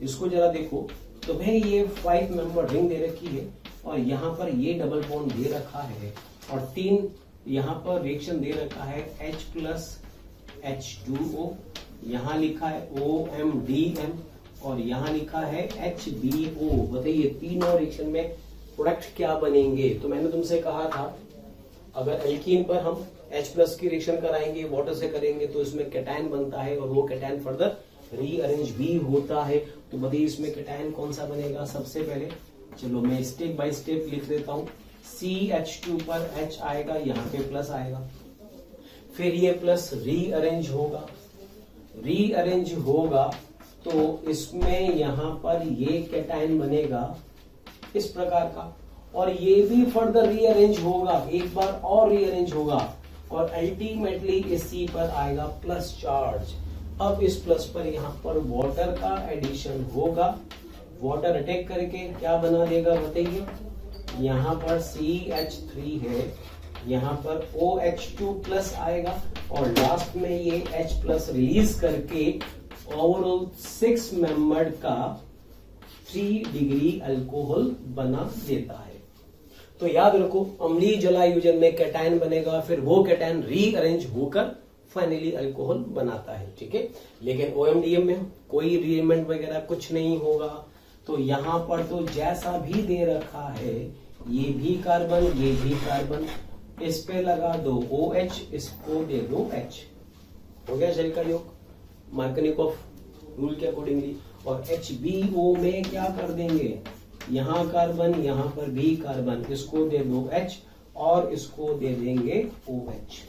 इसको जरा देखो। तो भाई ये 5 मेंबर रिंग दे रखी है और यहाँ पर ये डबल बॉन्ड दे रखा है और 3 यहाँ पर रिएक्शन दे रखा है H प्लस H2O, यहाँ लिखा है OMDM और यहाँ लिखा है HBO। बताइए तीनों रिएक्शन में प्रोडक्ट क्या बनेंगे। तो मैंने तुमसे कहा था अगर एल्कीन पर हम H प्लस की रिएक्शन कराएंगे, वाटर से करेंगे, तो इसमें कैटायन बनता है और वो कैटायन फर्दर रीअरेंज भी होता है। तो बताइए इसमें कैटायन कौन सा बनेगा। सबसे पहले चलो मैं स्टेप बाय स्टेप लिख देता हूं। CH2 पर H आएगा, यहाँ पे प्लस आएगा, फिर ये प्लस रीअरेंज होगा तो इसमें यहाँ पर ये कैटायन बनेगा इस प्रकार का, और ये भी फर्दर रीअरेंज होगा, एक बार और रीअरेंज होगा और अल्टीमेटली इसी पर आएगा प्लस चार्ज। अब इस प्लस पर यहाँ पर वाटर का एडिशन होगा, वाटर अटैक करके क्या बना देगा बताइए, यहाँ पर CH3 है, यहाँ पर OH2 प्लस आएगा और लास्ट में ये H प्लस रिलीज करके ओवरऑल 6 मेंबर्ड का 3 डिग्री अल्कोहल बना देता है। तो याद रखो अम्लीय जलायोजन में कैटायन बनेगा, फिर वो कैटायन रीअरेंज होकर फाइनली अल्कोहल बनाता है। ठीक है, लेकिन OMDM में कोई रीअरेंजमेंट वगैरह कुछ नहीं होगा। तो यहां पर तो जैसा भी दे रखा है, ये भी कार्बन, ये भी कार्बन, इस पे लगा दो OH, इसको दे दो H, हो गया जल का योग मार्कनिकॉफ रूल के अकॉर्डिंगली। और HBO में क्या कर देंगे, यहां कार्बन, यहां पर भी कार्बन, इसको दे दो H और इसको दे देंगे OH।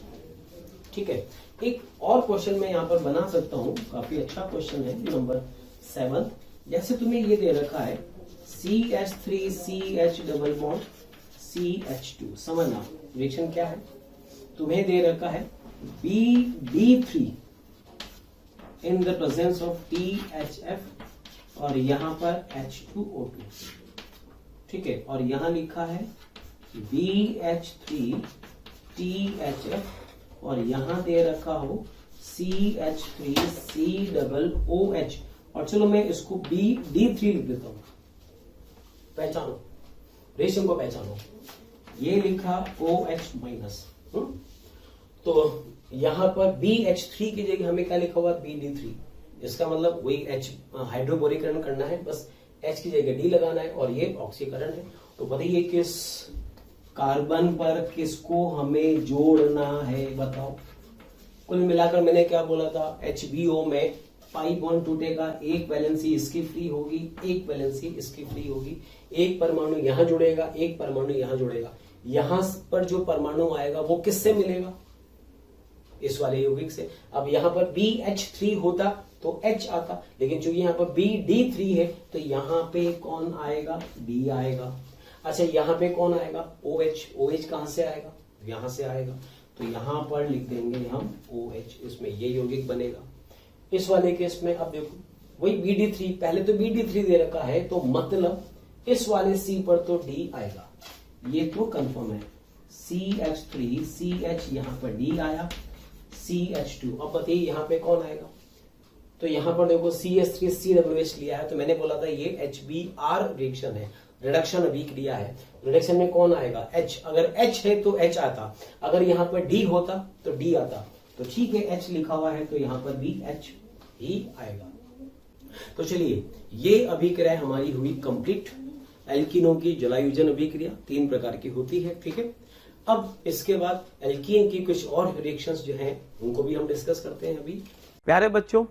ठीक है, एक और क्वेश्चन मैं यहां पर बना सकता हूं, काफी अच्छा क्वेश्चन है, नंबर 7। जैसे तुम्हें ये दे रखा है CH3 CH double bond CH2, समझना रिएक्शन क्या है। तुम्हें दे रखा है BD3 in the presence of THF और यहां पर H2O2, ठीक है। और यहां लिखा है BH3THF और यहां दे रखा हो CH3COOH। और चलो मैं इसको BD3 लिख देता हूं, पहचानो, रेशम को पहचानो। ये लिखा OH माइनस, तो यहां पर BH3 की जगह हमें क्या लिखा हुआ BD3। इसका मतलब वही H हाइड्रोबोरीकरण करना है, बस H की जगह D लगाना है और ये ऑक्सीकरण है। तो बताइए किस कार्बन पर किसको हमें जोड़ना है, बताओ। कुल मिलाकर मैंने क्या बोला था, HBO में पाई बॉन्ड टूटेगा, एक वैलेंसी इसकी फ्री होगी, एक वैलेंसी इसकी फ्री होगी, एक परमाणु यहां जुड़ेगा, एक परमाणु यहां जुड़ेगा। यहां पर जो परमाणु आएगा वो किससे मिलेगा, इस वाले यौगिक से। अब यहां पर BH3 होता तो H आता, लेकिन चूंकि यहां पर BD3 है तो यहां पे कौन आएगा, D आएगा। अच्छा यहां पे कौन आएगा, OH कहां से आएगा, यहां से आएगा। तो यहां पर लिख देंगे हम OH, इसमें ये यौगिक बनेगा। इस वाले केस में अब देखो वही BD3, पहले तो BD3 दे रखा है तो मतलब इस वाले C पर तो D आएगा, ये तो कंफर्म है। CH3 CH यहां पर D आया, CH2। अब बताइए यहां पे कौन आएगा, तो यहां पर देखो CH3COOH लिया है, तो मैंने बोला था ये HBr रिएक्शन है, रिडक्शन अभिक्रिया है। रिडक्शन में कौन आएगा, H। अगर H है तो H आता, अगर यहां पर D होता तो D आता। तो ठीक है H लिखा हुआ है तो यहां पर भी H ही आएगा। तो चलिए ये अभिक्रिया हमारी हुई कंप्लीट। एल्कीनों की जलायुजन अभिक्रिया 3 प्रकार की होती है, ठीक है। अब इसके बाद एल्कीन की कुछ और रिएक्शंस जो हैं उनको भी हम डिस्कस करते हैं अभी। प्यारे बच्चों,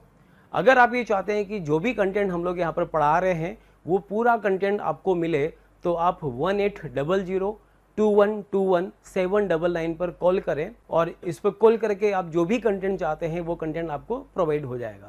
अगर आप ये चाहते हैं कि जो भी कंटेंट हम लोग यहाँ पर पढ़ा रहे हैं वो पूरा कंटेंट आपको मिले, तो आप 18002121 पर कॉल करें और इस पर कॉल करके आप जो भी कंटेंट चाहते हैं वो कंटेंट आपको प्रोवाइड हो जाएगा।